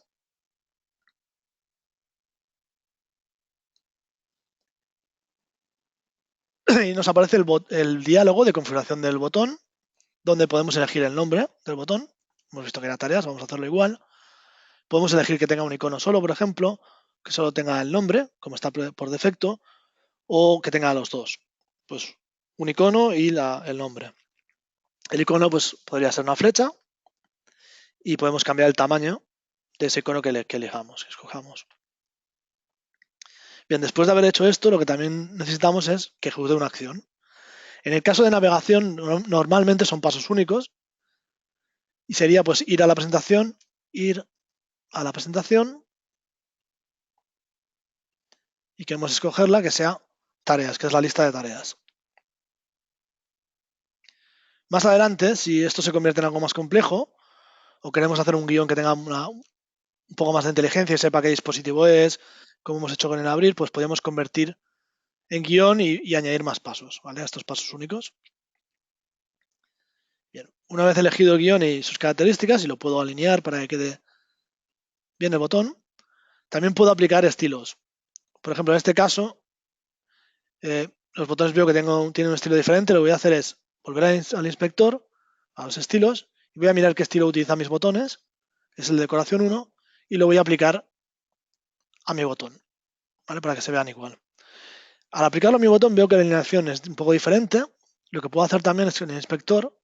Y nos aparece el diálogo de configuración del botón, donde podemos elegir el nombre del botón. Hemos visto que era tareas, vamos a hacerlo igual. Podemos elegir que tenga un icono solo, por ejemplo, que solo tenga el nombre, como está por defecto, o que tenga los dos. Pues un icono y el nombre. El icono pues podría ser una flecha y podemos cambiar el tamaño de ese icono que elijamos, que escojamos. Bien, después de haber hecho esto, lo que también necesitamos es que ejecute una acción. En el caso de navegación, normalmente son pasos únicos y sería pues ir a la presentación y queremos escogerla que sea tareas, que es la lista de tareas. Más adelante, si esto se convierte en algo más complejo o queremos hacer un guión que tenga un poco más de inteligencia y sepa qué dispositivo es, como hemos hecho con el abrir, pues podemos convertir en guión y añadir más pasos, ¿vale? A estos pasos únicos. Bien, una vez elegido el guión y sus características, y lo puedo alinear para que quede bien el botón, también puedo aplicar estilos. Por ejemplo, en este caso, los botones veo que tienen un estilo diferente. Lo que voy a hacer es volver al inspector, a los estilos, y voy a mirar qué estilo utilizan mis botones. Es el de decoración 1, y lo voy a aplicar a mi botón, ¿vale? Para que se vean igual. Al aplicarlo a mi botón veo que la alineación es un poco diferente. Lo que puedo hacer también es en el inspector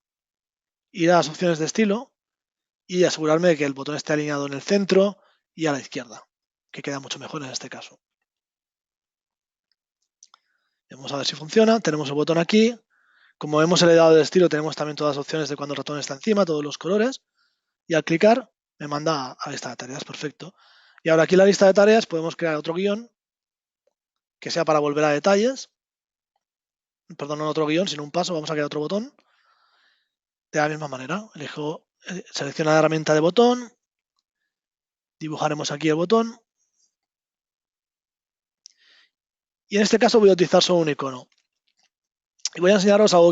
ir a las opciones de estilo y asegurarme de que el botón esté alineado en el centro y a la izquierda, que queda mucho mejor en este caso. Vamos a ver si funciona. Tenemos el botón aquí. Como hemos heredado el estilo, tenemos también todas las opciones de cuando el ratón está encima, todos los colores. Y al clicar, me manda a la lista de tareas. Perfecto. Y ahora aquí en la lista de tareas podemos crear otro guión que sea para volver a detalles. Perdón, no otro guión, sino un paso. Vamos a crear otro botón. De la misma manera, selecciona la herramienta de botón. Dibujaremos aquí el botón. Y en este caso voy a utilizar solo un icono. Y voy a enseñaros algo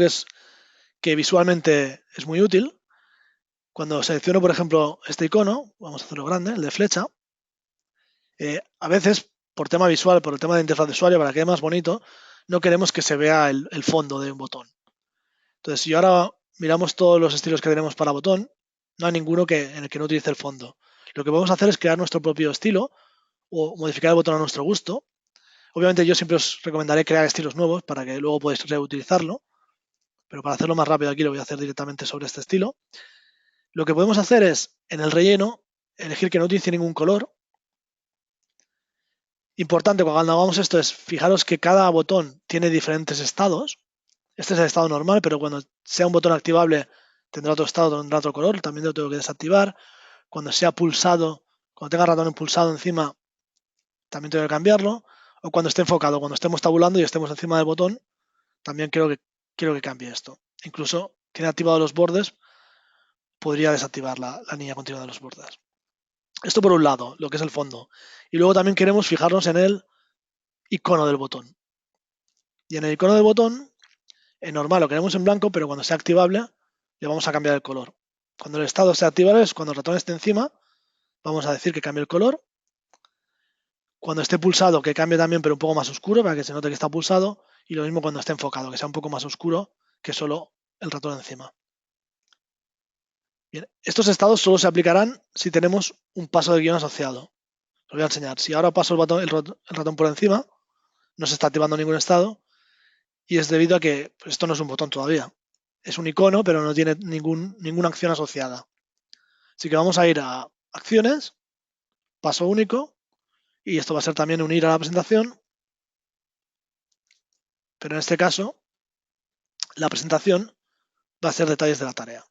que visualmente es muy útil. Cuando selecciono, por ejemplo, este icono, vamos a hacerlo grande, el de flecha, a veces, por tema visual, por el tema de interfaz de usuario, para que quede más bonito, no queremos que se vea el fondo de un botón. Entonces, si ahora miramos todos los estilos que tenemos para botón, no hay ninguno en el que no utilice el fondo. Lo que podemos hacer es crear nuestro propio estilo o modificar el botón a nuestro gusto. Obviamente yo siempre os recomendaré crear estilos nuevos para que luego podáis reutilizarlo, pero para hacerlo más rápido aquí lo voy a hacer directamente sobre este estilo. Lo que podemos hacer es, en el relleno, elegir que no utilice ningún color. Importante cuando hagamos esto es fijaros que cada botón tiene diferentes estados. Este es el estado normal, pero cuando sea un botón activable tendrá otro estado, tendrá otro color. También lo tengo que desactivar. Cuando sea pulsado, cuando tenga el ratón pulsado encima, también tengo que cambiarlo. O cuando esté enfocado, cuando estemos tabulando y estemos encima del botón, también quiero que cambie esto. Incluso tiene activados los bordes, podría desactivar la línea continua de los bordes. Esto por un lado, lo que es el fondo. Y luego también queremos fijarnos en el icono del botón. Y en el icono del botón, en normal lo queremos en blanco, pero cuando sea activable le vamos a cambiar el color. Cuando el estado sea activable es cuando el ratón esté encima, vamos a decir que cambie el color. Cuando esté pulsado, que cambie también, pero un poco más oscuro, para que se note que está pulsado. Y lo mismo cuando esté enfocado, que sea un poco más oscuro que solo el ratón encima. Bien, estos estados solo se aplicarán si tenemos un paso de guión asociado. Os voy a enseñar. Si ahora paso el ratón por encima, no se está activando ningún estado y es debido a que esto no es un botón todavía. Es un icono, pero no tiene ninguna acción asociada. Así que vamos a ir a acciones, paso único, y esto va a ser también unir a la presentación, pero en este caso la presentación va a ser detalles de la tarea.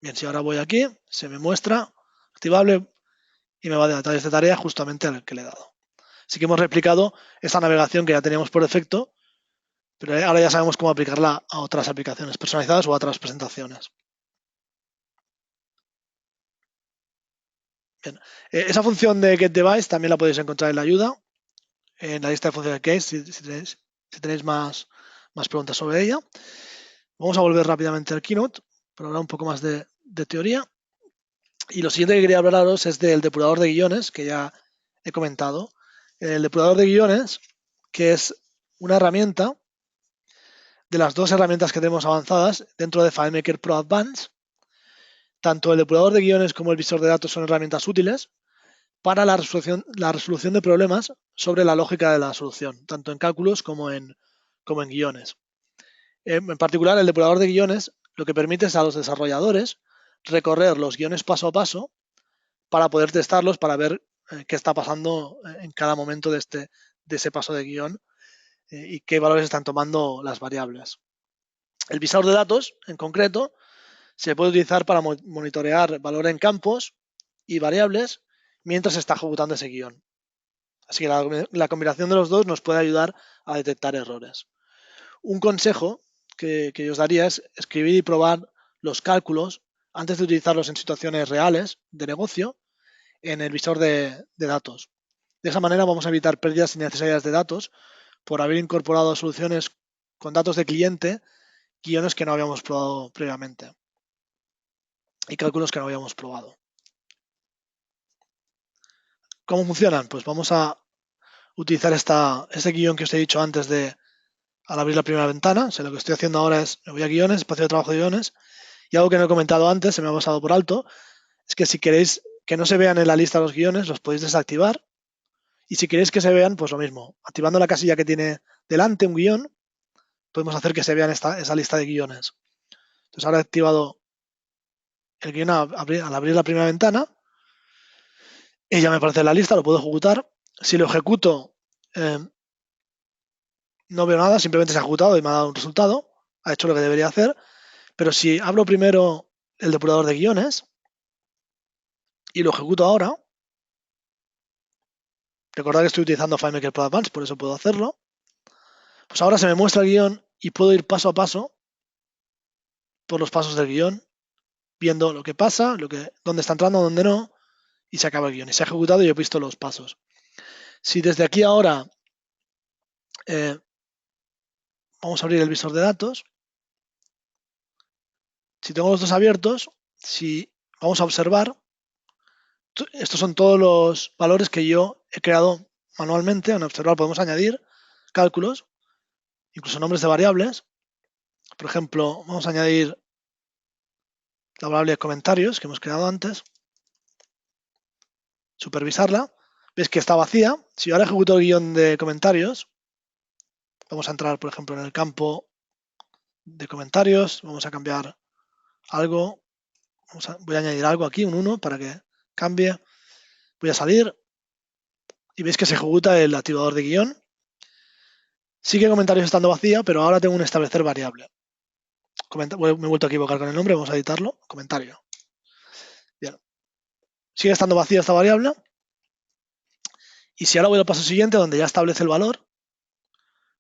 Bien, si ahora voy aquí, se me muestra activable y me va de detalles de tarea justamente al que le he dado. Así que hemos replicado esta navegación que ya teníamos por defecto, pero ahora ya sabemos cómo aplicarla a otras aplicaciones personalizadas o a otras presentaciones. Bien. Esa función de getDevice también la podéis encontrar en la ayuda, en la lista de funciones que hay, si tenéis más preguntas sobre ella. Vamos a volver rápidamente al Keynote para hablar un poco más de teoría. Y lo siguiente que quería hablaros es del depurador de guiones, que ya he comentado. El depurador de guiones, que es una herramienta de las dos herramientas que tenemos avanzadas dentro de FileMaker Pro Advanced. Tanto el depurador de guiones como el visor de datos son herramientas útiles para la resolución de problemas sobre la lógica de la solución, tanto en cálculos como en guiones. En particular, el depurador de guiones lo que permite es a los desarrolladores recorrer los guiones paso a paso para poder testarlos, para ver qué está pasando en cada momento de ese paso de guión y qué valores están tomando las variables. El visor de datos, en concreto, se puede utilizar para monitorear valor en campos y variables mientras se está ejecutando ese guión. Así que la combinación de los dos nos puede ayudar a detectar errores. Un consejo que yo os daría es escribir y probar los cálculos antes de utilizarlos en situaciones reales de negocio en el visor de datos. De esa manera vamos a evitar pérdidas innecesarias de datos por haber incorporado soluciones con datos de cliente, guiones que no habíamos probado previamente y cálculos que no habíamos probado. ¿Cómo funcionan? Pues vamos a utilizar este guión que os he dicho antes al abrir la primera ventana. O sea, lo que estoy haciendo ahora es, me voy a guiones, espacio de trabajo de guiones, y algo que no he comentado antes, se me ha pasado por alto, es que si queréis que no se vean en la lista los guiones, los podéis desactivar. Y si queréis que se vean, pues lo mismo. Activando la casilla que tiene delante un guión, podemos hacer que se vean esa lista de guiones. Entonces ahora he activado el guión al abrir la primera ventana y ya me aparece en la lista, lo puedo ejecutar. Si lo ejecuto, no veo nada, simplemente se ha ejecutado y me ha dado un resultado. Ha hecho lo que debería hacer. Pero si abro primero el depurador de guiones y lo ejecuto ahora, recordad que estoy utilizando FileMaker Pro Advanced, por eso puedo hacerlo. Pues ahora se me muestra el guión y puedo ir paso a paso por los pasos del guión, viendo lo que pasa, dónde está entrando, dónde no, y se acaba el guión. Y se ha ejecutado y he visto los pasos. Si desde aquí ahora vamos a abrir el visor de datos, si tengo los dos abiertos, si vamos a observar, estos son todos los valores que yo he creado manualmente. En observar podemos añadir cálculos, incluso nombres de variables. Por ejemplo, vamos a añadir la variable de comentarios que hemos creado antes. supervisarla, ves que está vacía. Si ahora ejecuto el guión de comentarios, vamos a entrar, por ejemplo, en el campo de comentarios, vamos a cambiar algo, voy a añadir algo aquí, un 1, para que cambie. Voy a salir y veis que se ejecuta el activador de guión. Sigue comentarios estando vacía, pero ahora tengo un establecer variable. Me he vuelto a equivocar con el nombre, vamos a editarlo. Comentario. Bien. Sigue estando vacía esta variable. Y si ahora voy al paso siguiente, donde ya establece el valor,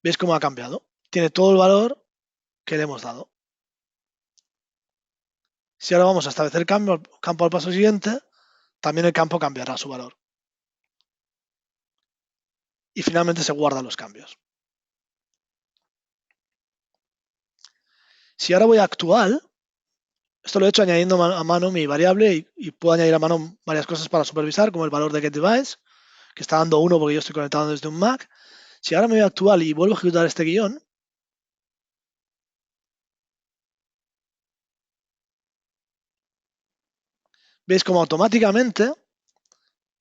veis cómo ha cambiado. Tiene todo el valor que le hemos dado. Si ahora vamos a establecer el campo al paso siguiente, también el campo cambiará su valor. Y finalmente se guardan los cambios. Si ahora voy a actual, esto lo he hecho añadiendo a mano mi variable y puedo añadir a mano varias cosas para supervisar, como el valor de getDevice, que está dando 1 porque yo estoy conectado desde un Mac. Si ahora me voy a actual y vuelvo a ejecutar este guión, veis como automáticamente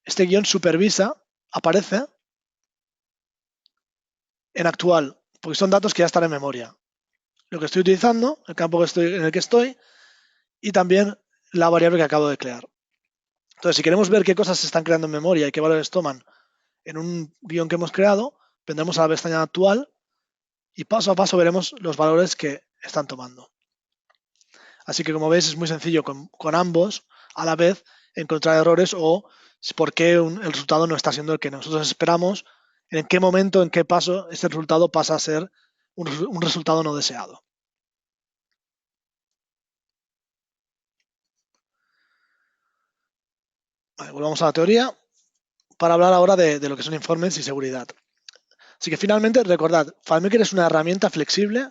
este guión supervisa, aparece en actual, porque son datos que ya están en memoria. Lo que estoy utilizando, el campo en el que estoy, y también la variable que acabo de crear. Entonces, si queremos ver qué cosas se están creando en memoria y qué valores toman en un guión que hemos creado, vendremos a la pestaña actual y paso a paso veremos los valores que están tomando. Así que, como veis, es muy sencillo con ambos a la vez encontrar errores o por qué el resultado no está siendo el que nosotros esperamos, en qué momento, en qué paso este resultado pasa a ser un resultado no deseado. Vale, volvamos a la teoría para hablar ahora de lo que son informes y seguridad. Así que finalmente, recordad, FileMaker es una herramienta flexible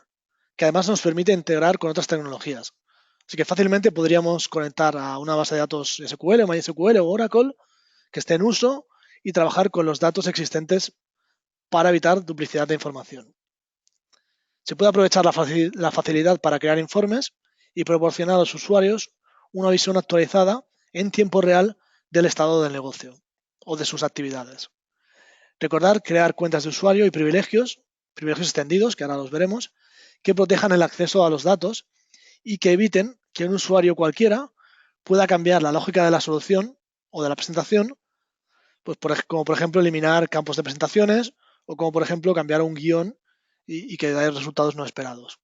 que además nos permite integrar con otras tecnologías. Así que fácilmente podríamos conectar a una base de datos SQL, MySQL o Oracle que esté en uso y trabajar con los datos existentes para evitar duplicidad de información. Se puede aprovechar la facilidad para crear informes y proporcionar a los usuarios una visión actualizada en tiempo real del estado del negocio o de sus actividades. Recordar crear cuentas de usuario y privilegios extendidos, que ahora los veremos, que protejan el acceso a los datos y que eviten que un usuario cualquiera pueda cambiar la lógica de la solución o de la presentación, pues como por ejemplo eliminar campos de presentaciones o como por ejemplo cambiar un guión y que dé resultados no esperados.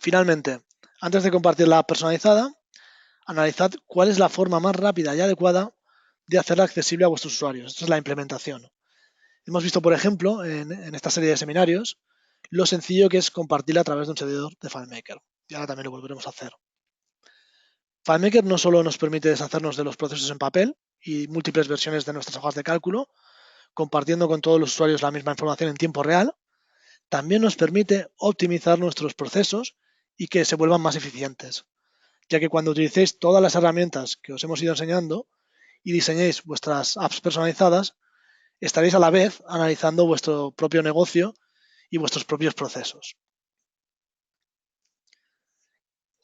Finalmente, antes de compartir la personalizada, analizad cuál es la forma más rápida y adecuada de hacerla accesible a vuestros usuarios. Esto es la implementación. Hemos visto, por ejemplo, en esta serie de seminarios, lo sencillo que es compartirla a través de un servidor de FileMaker. Y ahora también lo volveremos a hacer. FileMaker no solo nos permite deshacernos de los procesos en papel y múltiples versiones de nuestras hojas de cálculo, compartiendo con todos los usuarios la misma información en tiempo real, también nos permite optimizar nuestros procesos y que se vuelvan más eficientes, ya que cuando utilicéis todas las herramientas que os hemos ido enseñando y diseñéis vuestras apps personalizadas, estaréis a la vez analizando vuestro propio negocio y vuestros propios procesos.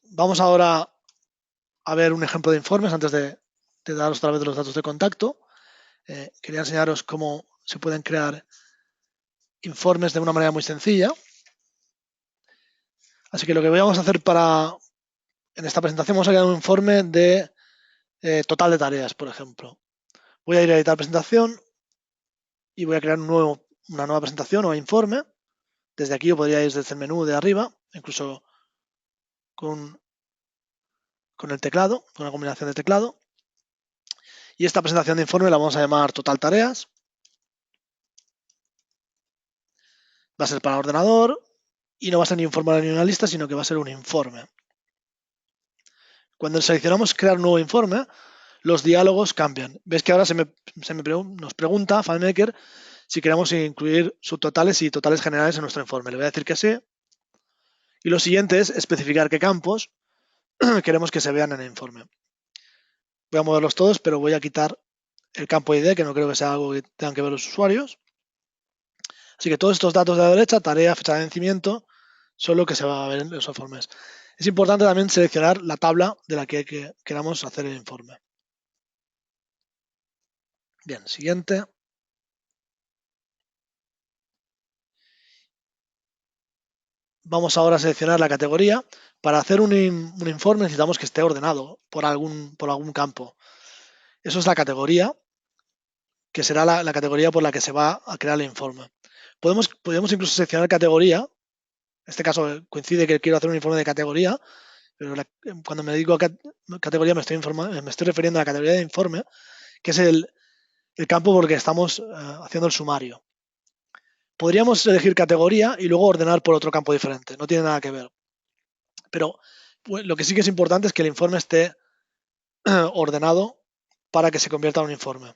Vamos ahora a ver un ejemplo de informes antes de daros otra vez los datos de contacto. Quería enseñaros cómo se pueden crear informes de una manera muy sencilla. Así que lo que vamos a hacer en esta presentación, vamos a crear un informe de total de tareas, por ejemplo. Voy a ir a editar presentación y voy a crear una nueva presentación o informe. Desde aquí o podría ir desde el menú de arriba, incluso con el teclado, con una combinación de teclado. Y esta presentación de informe la vamos a llamar total tareas. Va a ser para ordenador y no va a ser ni un formulario ni una lista, sino que va a ser un informe. Cuando seleccionamos crear un nuevo informe, los diálogos cambian. Ves que ahora nos pregunta FileMaker si queremos incluir subtotales y totales generales en nuestro informe. Le voy a decir que sí. Y lo siguiente es especificar qué campos queremos que se vean en el informe. Voy a moverlos todos, pero voy a quitar el campo ID, que no creo que sea algo que tengan que ver los usuarios. Así que todos estos datos de la derecha, tarea, fecha de vencimiento, son lo que se va a ver en los informes. Es importante también seleccionar la tabla de la que queramos hacer el informe. Bien, siguiente. Vamos ahora a seleccionar la categoría. Para hacer un informe necesitamos que esté ordenado por algún campo. Eso es la categoría, que será la categoría por la que se va a crear el informe. Podemos incluso seleccionar categoría. En este caso coincide que quiero hacer un informe de categoría, pero cuando me digo a categoría me estoy refiriendo a la categoría de informe, que es el campo por el que estamos haciendo el sumario. Podríamos elegir categoría y luego ordenar por otro campo diferente, no tiene nada que ver. Pero pues, lo que sí que es importante es que el informe esté ordenado para que se convierta en un informe.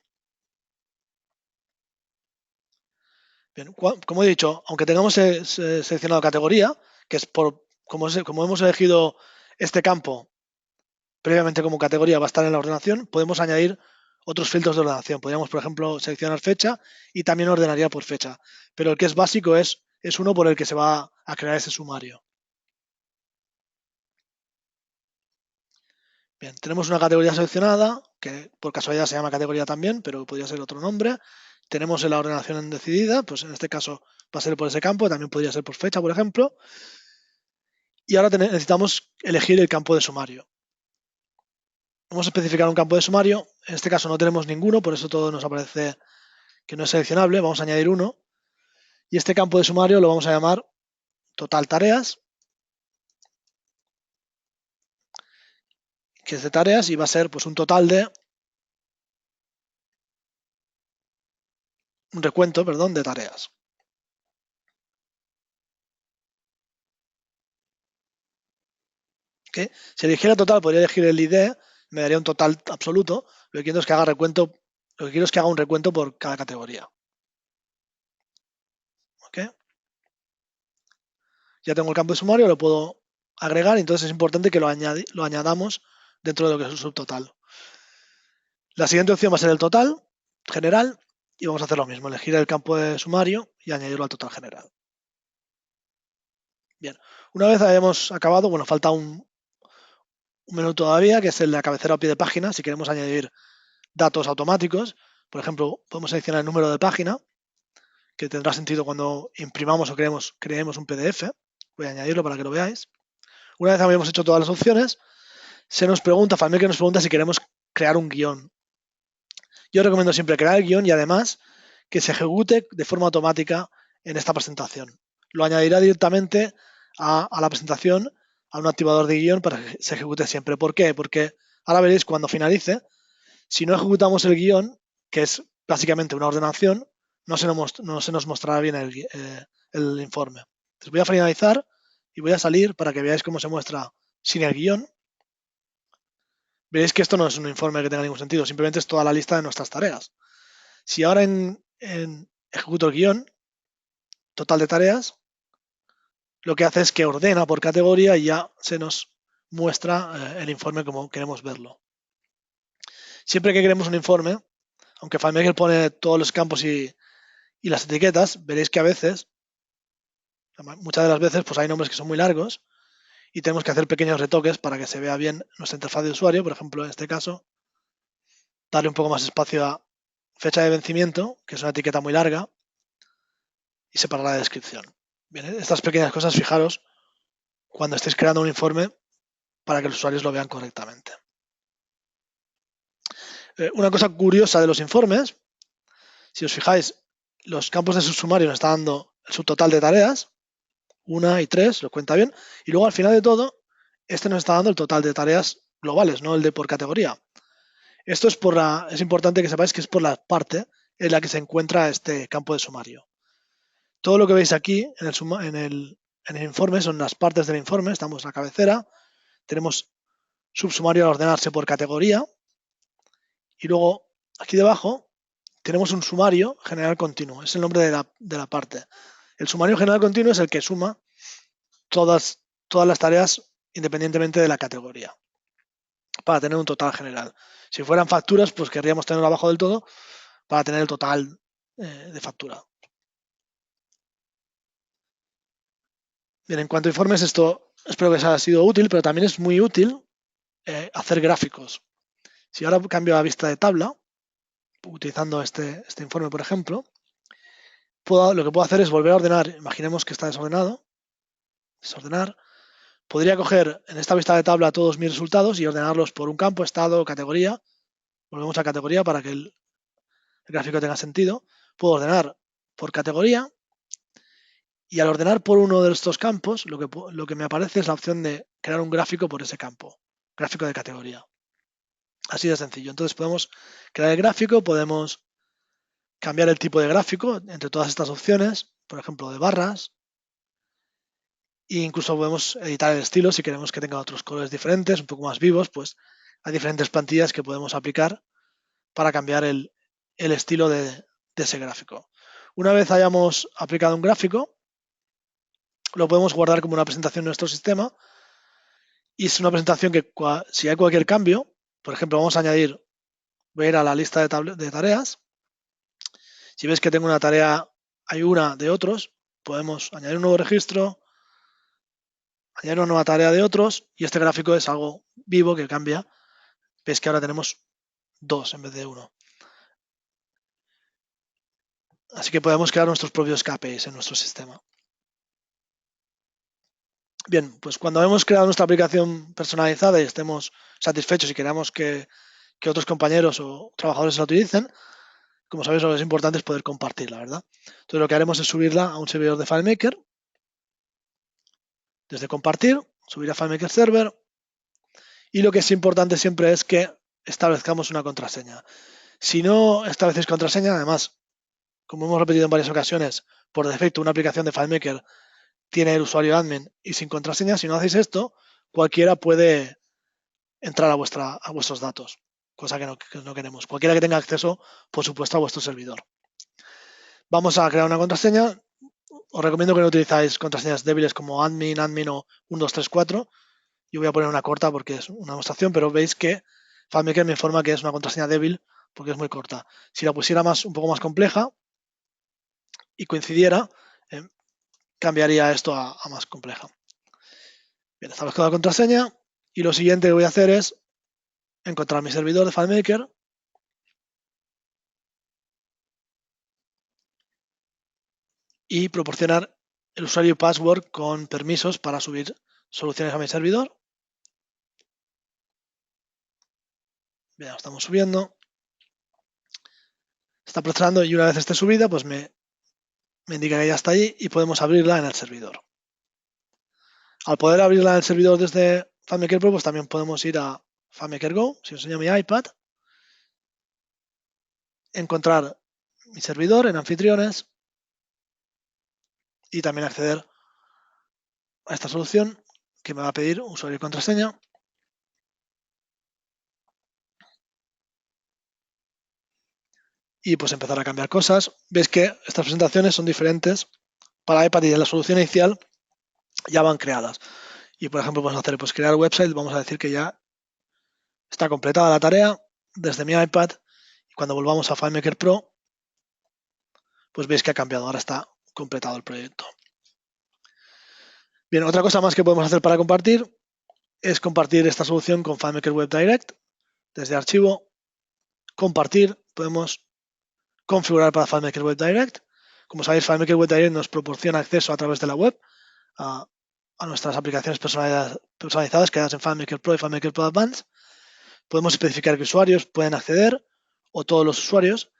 Bien, como he dicho, aunque tengamos seleccionado categoría, que es como hemos elegido este campo previamente como categoría va a estar en la ordenación, podemos añadir otros filtros de ordenación. Podríamos, por ejemplo, seleccionar fecha y también ordenaría por fecha. Pero el que es básico es uno por el que se va a crear ese sumario. Bien, tenemos una categoría seleccionada, que por casualidad se llama categoría también, pero podría ser otro nombre. Tenemos la ordenación decidida, pues en este caso va a ser por ese campo, también podría ser por fecha, por ejemplo. Y ahora necesitamos elegir el campo de sumario. Vamos a especificar un campo de sumario. En este caso no tenemos ninguno, por eso todo nos aparece que no es seleccionable. Vamos a añadir uno. Y este campo de sumario lo vamos a llamar total tareas, que es de tareas y va a ser pues un total de un recuento, perdón, de tareas. ¿Okay? Si eligiera total, podría elegir el ID, me daría un total absoluto. Lo que quiero es que haga recuento, lo que quiero es que haga un recuento por cada categoría. ¿Okay? Ya tengo el campo de sumario, lo puedo agregar, entonces es importante que lo añadamos dentro de lo que es el subtotal. La siguiente opción va a ser el total general y vamos a hacer lo mismo, elegir el campo de sumario y añadirlo al total general. Bien, una vez hayamos acabado, bueno, falta un menú todavía, que es el de la cabecera o pie de página, si queremos añadir datos automáticos. Por ejemplo, podemos seleccionar el número de página, que tendrá sentido cuando imprimamos o creemos un PDF. Voy a añadirlo para que lo veáis. Una vez habíamos hecho todas las opciones, FileMaker nos pregunta si queremos crear un guión. Yo recomiendo siempre crear el guión y además que se ejecute de forma automática en esta presentación. Lo añadirá directamente a la presentación, a un activador de guión para que se ejecute siempre. ¿Por qué? Porque ahora veréis cuando finalice, si no ejecutamos el guión, que es básicamente una ordenación, no se nos mostrará bien el informe. Entonces voy a finalizar y voy a salir para que veáis cómo se muestra sin el guión. Veréis que esto no es un informe que tenga ningún sentido, simplemente es toda la lista de nuestras tareas. Si ahora ejecuto el guión, total de tareas, lo que hace es que ordena por categoría y ya se nos muestra el informe como queremos verlo. Siempre que queremos un informe, aunque FileMaker pone todos los campos y las etiquetas, veréis que a veces, muchas de las veces, pues hay nombres que son muy largos y tenemos que hacer pequeños retoques para que se vea bien nuestra interfaz de usuario. Por ejemplo, en este caso, darle un poco más espacio a fecha de vencimiento, que es una etiqueta muy larga, y separar la descripción. Bien, estas pequeñas cosas, fijaros, cuando estéis creando un informe para que los usuarios lo vean correctamente. Una cosa curiosa de los informes, si os fijáis, los campos de subsumario nos está dando el subtotal de tareas, 1 y 3, lo cuenta bien, y luego al final de todo, este nos está dando el total de tareas globales, no el de por categoría. Esto es importante que sepáis que es por la parte en la que se encuentra este campo de sumario. Todo lo que veis aquí en el informe son las partes del informe, estamos en la cabecera, tenemos subsumario al ordenarse por categoría y luego aquí debajo tenemos un sumario general continuo, es el nombre de la parte. El sumario general continuo es el que suma todas las tareas independientemente de la categoría para tener un total general. Si fueran facturas, pues querríamos tenerlo abajo del todo para tener el total de factura. Bien, en cuanto a informes, esto espero que os haya sido útil, pero también es muy útil hacer gráficos. Si ahora cambio a vista de tabla, utilizando este informe, por ejemplo, lo que puedo hacer es volver a ordenar. Imaginemos que está desordenado. Desordenar. Podría coger en esta vista de tabla todos mis resultados y ordenarlos por un campo, estado, categoría. Volvemos a categoría para que el gráfico tenga sentido. Puedo ordenar por categoría y al ordenar por uno de estos campos, lo que me aparece es la opción de crear un gráfico por ese campo, gráfico de categoría. Así de sencillo. Entonces podemos crear el gráfico, podemos cambiar el tipo de gráfico entre todas estas opciones, por ejemplo, de barras. E incluso podemos editar el estilo si queremos que tenga otros colores diferentes, un poco más vivos, pues hay diferentes plantillas que podemos aplicar para cambiar el estilo de ese gráfico. Una vez hayamos aplicado un gráfico, lo podemos guardar como una presentación en nuestro sistema y es una presentación que si hay cualquier cambio, por ejemplo, voy a ir a la lista de tareas. Si ves que tengo una tarea, hay una de otros, podemos añadir un nuevo registro, añadir una nueva tarea de otros y este gráfico es algo vivo que cambia. Ves que ahora tenemos 2 en vez de 1. Así que podemos crear nuestros propios KPIs en nuestro sistema. Bien, pues cuando hemos creado nuestra aplicación personalizada y estemos satisfechos y queramos que otros compañeros o trabajadores la utilicen, como sabéis, lo que es importante es poder compartirla, ¿verdad? Entonces lo que haremos es subirla a un servidor de FileMaker. Desde compartir, subir a FileMaker Server. Y lo que es importante siempre es que establezcamos una contraseña. Si no establecéis contraseña, además, como hemos repetido en varias ocasiones, por defecto una aplicación de FileMaker tiene el usuario admin y sin contraseña, si no hacéis esto, cualquiera puede entrar a vuestros datos, cosa que no queremos. Cualquiera que tenga acceso, por supuesto, a vuestro servidor. Vamos a crear una contraseña. Os recomiendo que no utilizáis contraseñas débiles como admin o 1234. Yo voy a poner una corta porque es una demostración, pero veis que FileMaker me informa que es una contraseña débil porque es muy corta. Si la pusiera un poco más compleja y coincidiera, cambiaría esto a más compleja. Bien, establezco la contraseña y lo siguiente que voy a hacer es encontrar mi servidor de FileMaker y proporcionar el usuario y password con permisos para subir soluciones a mi servidor. Bien, estamos subiendo. Está procesando y una vez esté subida, pues me indica que ya está ahí y podemos abrirla en el servidor. Al poder abrirla en el servidor desde FileMaker Pro, pues también podemos ir a FileMaker Go, si os enseño mi iPad, encontrar mi servidor en anfitriones y también acceder a esta solución que me va a pedir usuario y contraseña. Y pues empezar a cambiar cosas. Veis que estas presentaciones son diferentes para iPad y en la solución inicial ya van creadas. Y por ejemplo, podemos hacer crear website, vamos a decir que ya está completada la tarea desde mi iPad y cuando volvamos a FileMaker Pro, pues veis que ha cambiado, ahora está completado el proyecto. Bien, otra cosa más que podemos hacer para compartir es compartir esta solución con FileMaker Web Direct. Desde archivo, compartir, podemos configurar para FileMaker Web Direct. Como sabéis, FileMaker Web Direct nos proporciona acceso a través de la web a nuestras aplicaciones personalizadas creadas en FileMaker Pro y FileMaker Pro Advanced. Podemos especificar qué usuarios pueden acceder o todos los usuarios.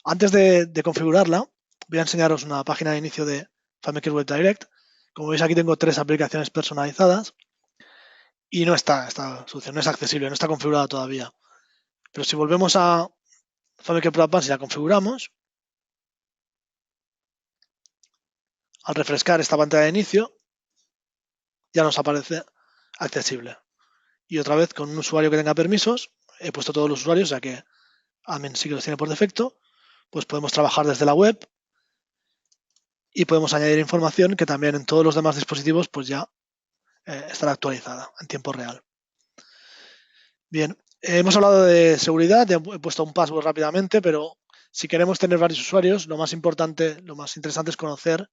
Antes de configurarla, voy a enseñaros una página de inicio de FileMaker Web Direct. Como veis, aquí tengo 3 aplicaciones personalizadas y no está esta solución, no es accesible, no está configurada todavía. Pero si volvemos a FileMaker Pro Advanced y la configuramos, al refrescar esta pantalla de inicio, ya nos aparece accesible. Y otra vez con un usuario que tenga permisos, he puesto todos los usuarios, ya que admin sí que los tiene por defecto, pues podemos trabajar desde la web y podemos añadir información que también en todos los demás dispositivos pues ya estará actualizada en tiempo real. Bien, hemos hablado de seguridad, he puesto un password rápidamente, pero si queremos tener varios usuarios, lo más importante, lo más interesante es conocer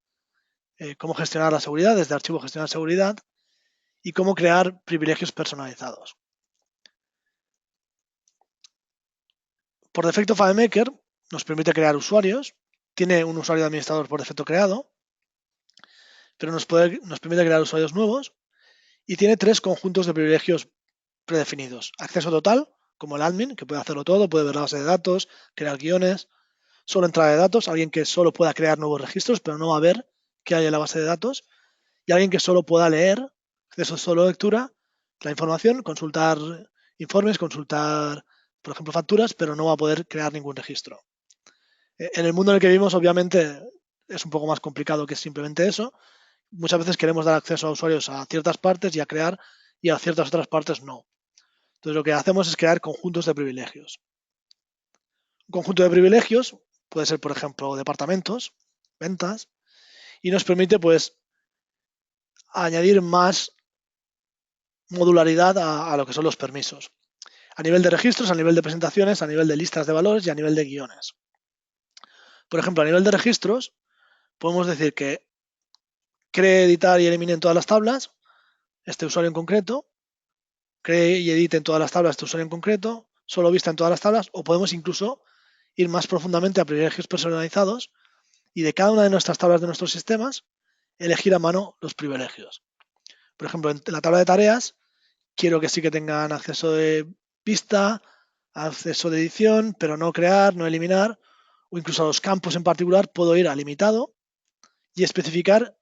cómo gestionar la seguridad, desde archivo gestionar seguridad y cómo crear privilegios personalizados. Por defecto, FileMaker nos permite crear usuarios, tiene un usuario de administrador por defecto creado, pero nos permite crear usuarios nuevos y tiene 3 conjuntos de privilegios predefinidos. Acceso total, como el admin, que puede hacerlo todo, puede ver la base de datos, crear guiones. Solo entrada de datos, alguien que solo pueda crear nuevos registros, pero no va a ver qué hay en la base de datos. Y alguien que solo pueda leer, acceso solo lectura, la información, consultar informes, consultar, por ejemplo, facturas, pero no va a poder crear ningún registro. En el mundo en el que vivimos, obviamente, es un poco más complicado que simplemente eso. Muchas veces queremos dar acceso a usuarios a ciertas partes y a crear, y a ciertas otras partes no. Entonces lo que hacemos es crear conjuntos de privilegios. Un conjunto de privilegios puede ser, por ejemplo, departamentos, ventas, y nos permite pues añadir más modularidad a lo que son los permisos. A nivel de registros, a nivel de presentaciones, a nivel de listas de valores y a nivel de guiones. Por ejemplo, a nivel de registros, podemos decir que cree, editar y elimine en todas las tablas este usuario en concreto, cree y edite en todas las tablas este usuario en concreto, solo vista en todas las tablas, o podemos incluso ir más profundamente a privilegios personalizados y de cada una de nuestras tablas de nuestros sistemas elegir a mano los privilegios. Por ejemplo, en la tabla de tareas quiero que sí que tengan acceso de vista, acceso de edición, pero no crear, no eliminar, o incluso a los campos en particular puedo ir a limitado y especificar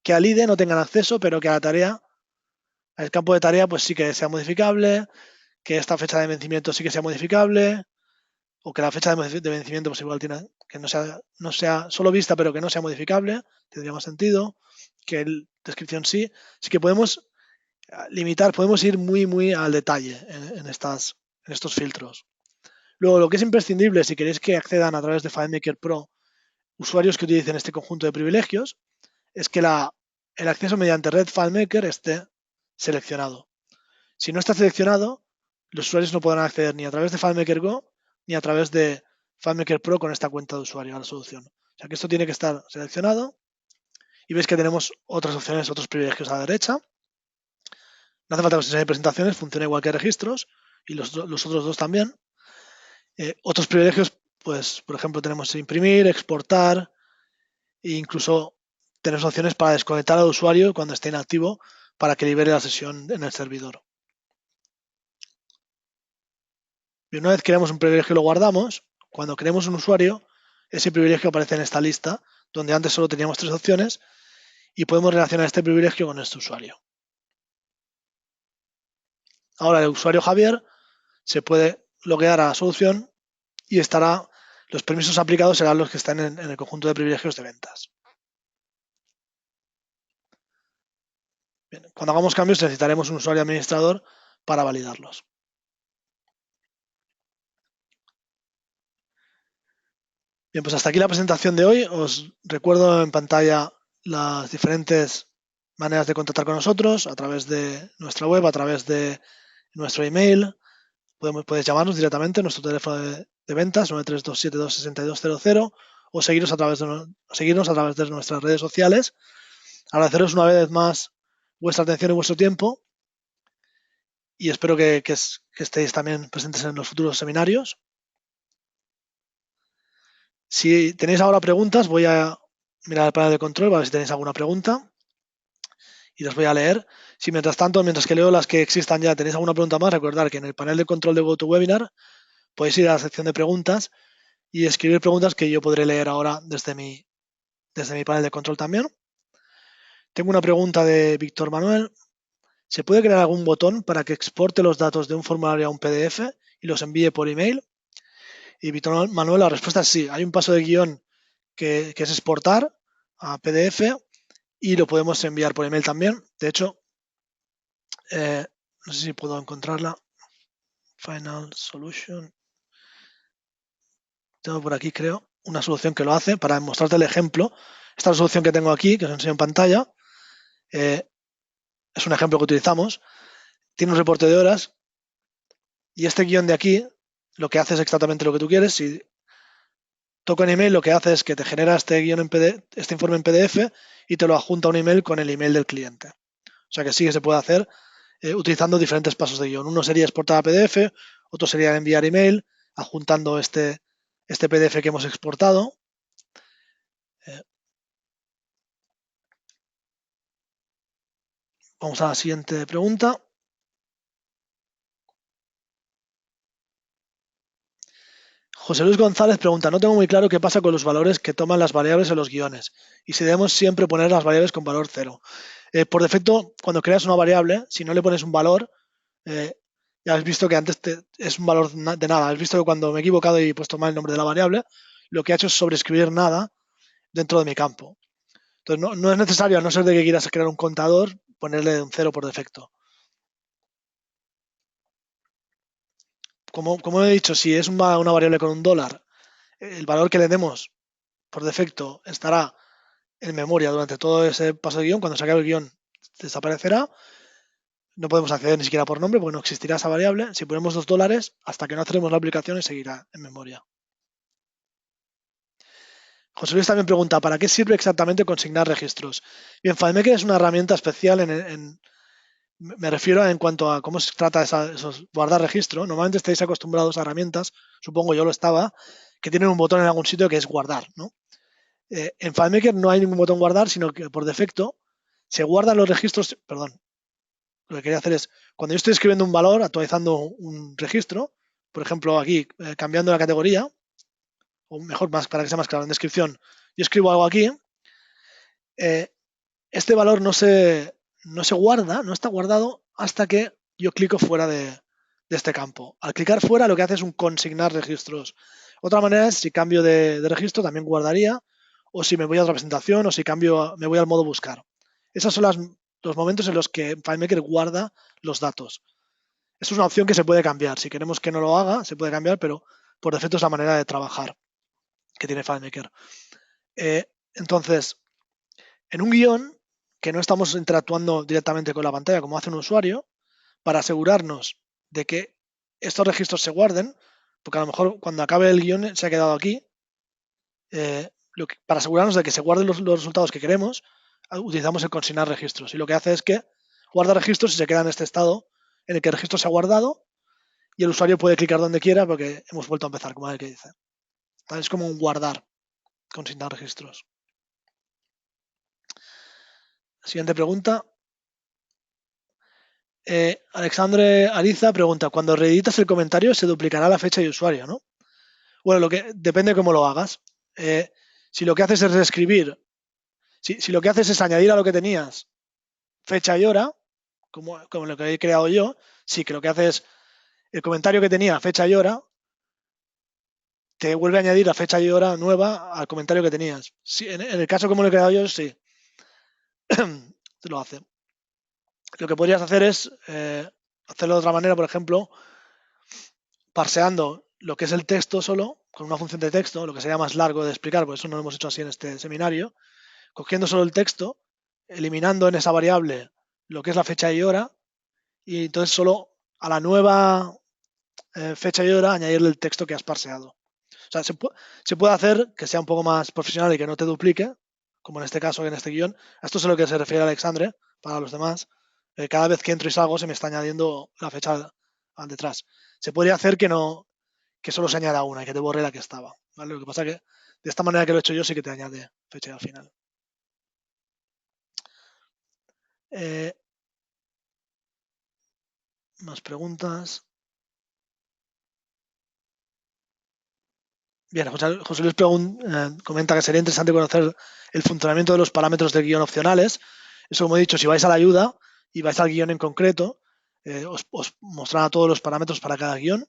que al IDE no tengan acceso, pero que a la tarea, al campo de tarea, pues sí que sea modificable, que esta fecha de vencimiento sí que sea modificable, o que la fecha de vencimiento pues igual tiene que no sea solo vista, pero que no sea modificable, tendría más sentido, que el descripción sí. Así que podemos limitar, podemos ir muy al detalle en estos filtros. Luego, lo que es imprescindible si queréis que accedan a través de FileMaker Pro usuarios que utilicen este conjunto de privilegios, es que el acceso mediante Red FileMaker esté seleccionado. Si no está seleccionado, los usuarios no podrán acceder ni a través de FileMaker Go ni a través de FileMaker Pro con esta cuenta de usuario a la solución. O sea que esto tiene que estar seleccionado y veis que tenemos otras opciones, otros privilegios a la derecha. No hace falta que os enseñe presentaciones, funciona igual que registros y los otros dos también. Otros privilegios, pues, por ejemplo, tenemos imprimir, exportar e incluso tenemos opciones para desconectar al usuario cuando esté inactivo para que libere la sesión en el servidor. Y una vez creamos un privilegio y lo guardamos, cuando creemos un usuario, ese privilegio aparece en esta lista, donde antes solo teníamos 3 opciones y podemos relacionar este privilegio con este usuario. Ahora el usuario Javier se puede loguear a la solución y los permisos aplicados serán los que están en el conjunto de privilegios de ventas. Bien, cuando hagamos cambios necesitaremos un usuario administrador para validarlos. Bien, pues hasta aquí la presentación de hoy. Os recuerdo en pantalla las diferentes maneras de contactar con nosotros a través de nuestra web, a través de nuestro email. Podéis llamarnos directamente a nuestro teléfono de ventas 932726200 o seguirnos a través de nuestras redes sociales. Agradeceros una vez más vuestra atención y vuestro tiempo y espero que estéis también presentes en los futuros seminarios. Si tenéis ahora preguntas, voy a mirar el panel de control para ver si tenéis alguna pregunta y las voy a leer. Si mientras tanto, mientras que leo las que existan ya, tenéis alguna pregunta más, recordad que en el panel de control de GoToWebinar podéis ir a la sección de preguntas y escribir preguntas que yo podré leer ahora desde mi panel de control también. Tengo una pregunta de Víctor Manuel. ¿Se puede crear algún botón para que exporte los datos de un formulario a un PDF y los envíe por email? Y Víctor Manuel, la respuesta es sí. Hay un paso de guión que es exportar a PDF y lo podemos enviar por email también. De hecho, no sé si puedo encontrarla. Final Solution. Tengo por aquí, creo, una solución que lo hace para mostrarte el ejemplo. Esta solución que tengo aquí, que os enseño en pantalla, es un ejemplo que utilizamos. Tiene un reporte de horas y este guión de aquí lo que hace es exactamente lo que tú quieres. Si toco en email, lo que hace es que te genera este guión en PDF, este informe en PDF y te lo adjunta a un email con el email del cliente. O sea que sí que se puede hacer utilizando diferentes pasos de guión. Uno sería exportar a PDF, otro sería enviar email, adjuntando este PDF que hemos exportado. Vamos a la siguiente pregunta. José Luis González pregunta, no tengo muy claro qué pasa con los valores que toman las variables en los guiones y si debemos siempre poner las variables con valor cero. Por defecto, cuando creas una variable, si no le pones un valor, ya has visto que antes es un valor de nada. Has visto que cuando me he equivocado y he puesto mal el nombre de la variable, lo que ha hecho es sobreescribir nada dentro de mi campo. Entonces, no es necesario, a no ser de que quieras crear un contador, ponerle un cero por defecto. Como he dicho, si es una variable con $1, el valor que le demos por defecto estará en memoria durante todo ese paso de guión. Cuando se acabe el guión desaparecerá. No podemos acceder ni siquiera por nombre porque no existirá esa variable. Si ponemos $2, hasta que no cerremos la aplicación seguirá en memoria. José Luis también pregunta, ¿para qué sirve exactamente consignar registros? Bien, FileMaker es una herramienta especial me refiero en cuanto a cómo se trata esos guardar registro. Normalmente estáis acostumbrados a herramientas, supongo yo lo estaba, que tienen un botón en algún sitio que es guardar, ¿no? En FileMaker no hay ningún botón guardar, sino que por defecto se guardan los registros, perdón, lo que quería hacer es, cuando yo estoy escribiendo un valor, actualizando un registro, por ejemplo aquí, cambiando la categoría, o mejor, más para que sea más claro, en descripción, yo escribo algo aquí, este valor no se guarda, no está guardado hasta que yo clico fuera de este campo. Al clicar fuera lo que hace es un consignar registros. Otra manera es si cambio de registro también guardaría, o si me voy a otra presentación, o si me voy al modo buscar. Esos son los momentos en los que FileMaker guarda los datos. Esto es una opción que se puede cambiar. Si queremos que no lo haga, se puede cambiar, pero por defecto es la manera de trabajar que tiene FileMaker. Entonces, en un guión que no estamos interactuando directamente con la pantalla como hace un usuario, para asegurarnos de que estos registros se guarden, porque a lo mejor cuando acabe el guión se ha quedado aquí, para asegurarnos de que se guarden los resultados que queremos, utilizamos el consignar registros. Y lo que hace es que guarda registros y se queda en este estado en el que el registro se ha guardado y el usuario puede clicar donde quiera porque hemos vuelto a empezar, como el que dice. Es como un guardar, consignar registros. Siguiente pregunta. Alexandre Ariza pregunta, cuando reeditas el comentario se duplicará la fecha de usuario, ¿no? Bueno, depende cómo lo hagas. Si lo que haces es reescribir, si lo que haces es añadir a lo que tenías fecha y hora, como lo que he creado yo, sí que lo que haces el comentario que tenía fecha y hora, te vuelve a añadir la fecha y hora nueva al comentario que tenías. Sí, en el caso como lo he creado yo, sí, te lo hace. Lo que podrías hacer es hacerlo de otra manera, por ejemplo, parseando lo que es el texto solo, con una función de texto, lo que sería más largo de explicar, por eso no lo hemos hecho así en este seminario, cogiendo solo el texto, eliminando en esa variable lo que es la fecha y hora, y entonces solo a la nueva fecha y hora añadirle el texto que has parseado. O sea, se puede hacer que sea un poco más profesional y que no te duplique, como en este caso, en este guión. A esto es a lo que se refiere Alexandre, para los demás. Cada vez que entro y salgo se me está añadiendo la fecha al detrás. Se podría hacer que solo se añada una y que te borre la que estaba. ¿Vale? Lo que pasa es que de esta manera que lo he hecho yo sí que te añade fecha al final. Más preguntas. Bien, José Luis comenta que sería interesante conocer el funcionamiento de los parámetros del guión opcionales. Eso, como he dicho, si vais a la ayuda y vais al guión en concreto, os mostrará todos los parámetros para cada guión.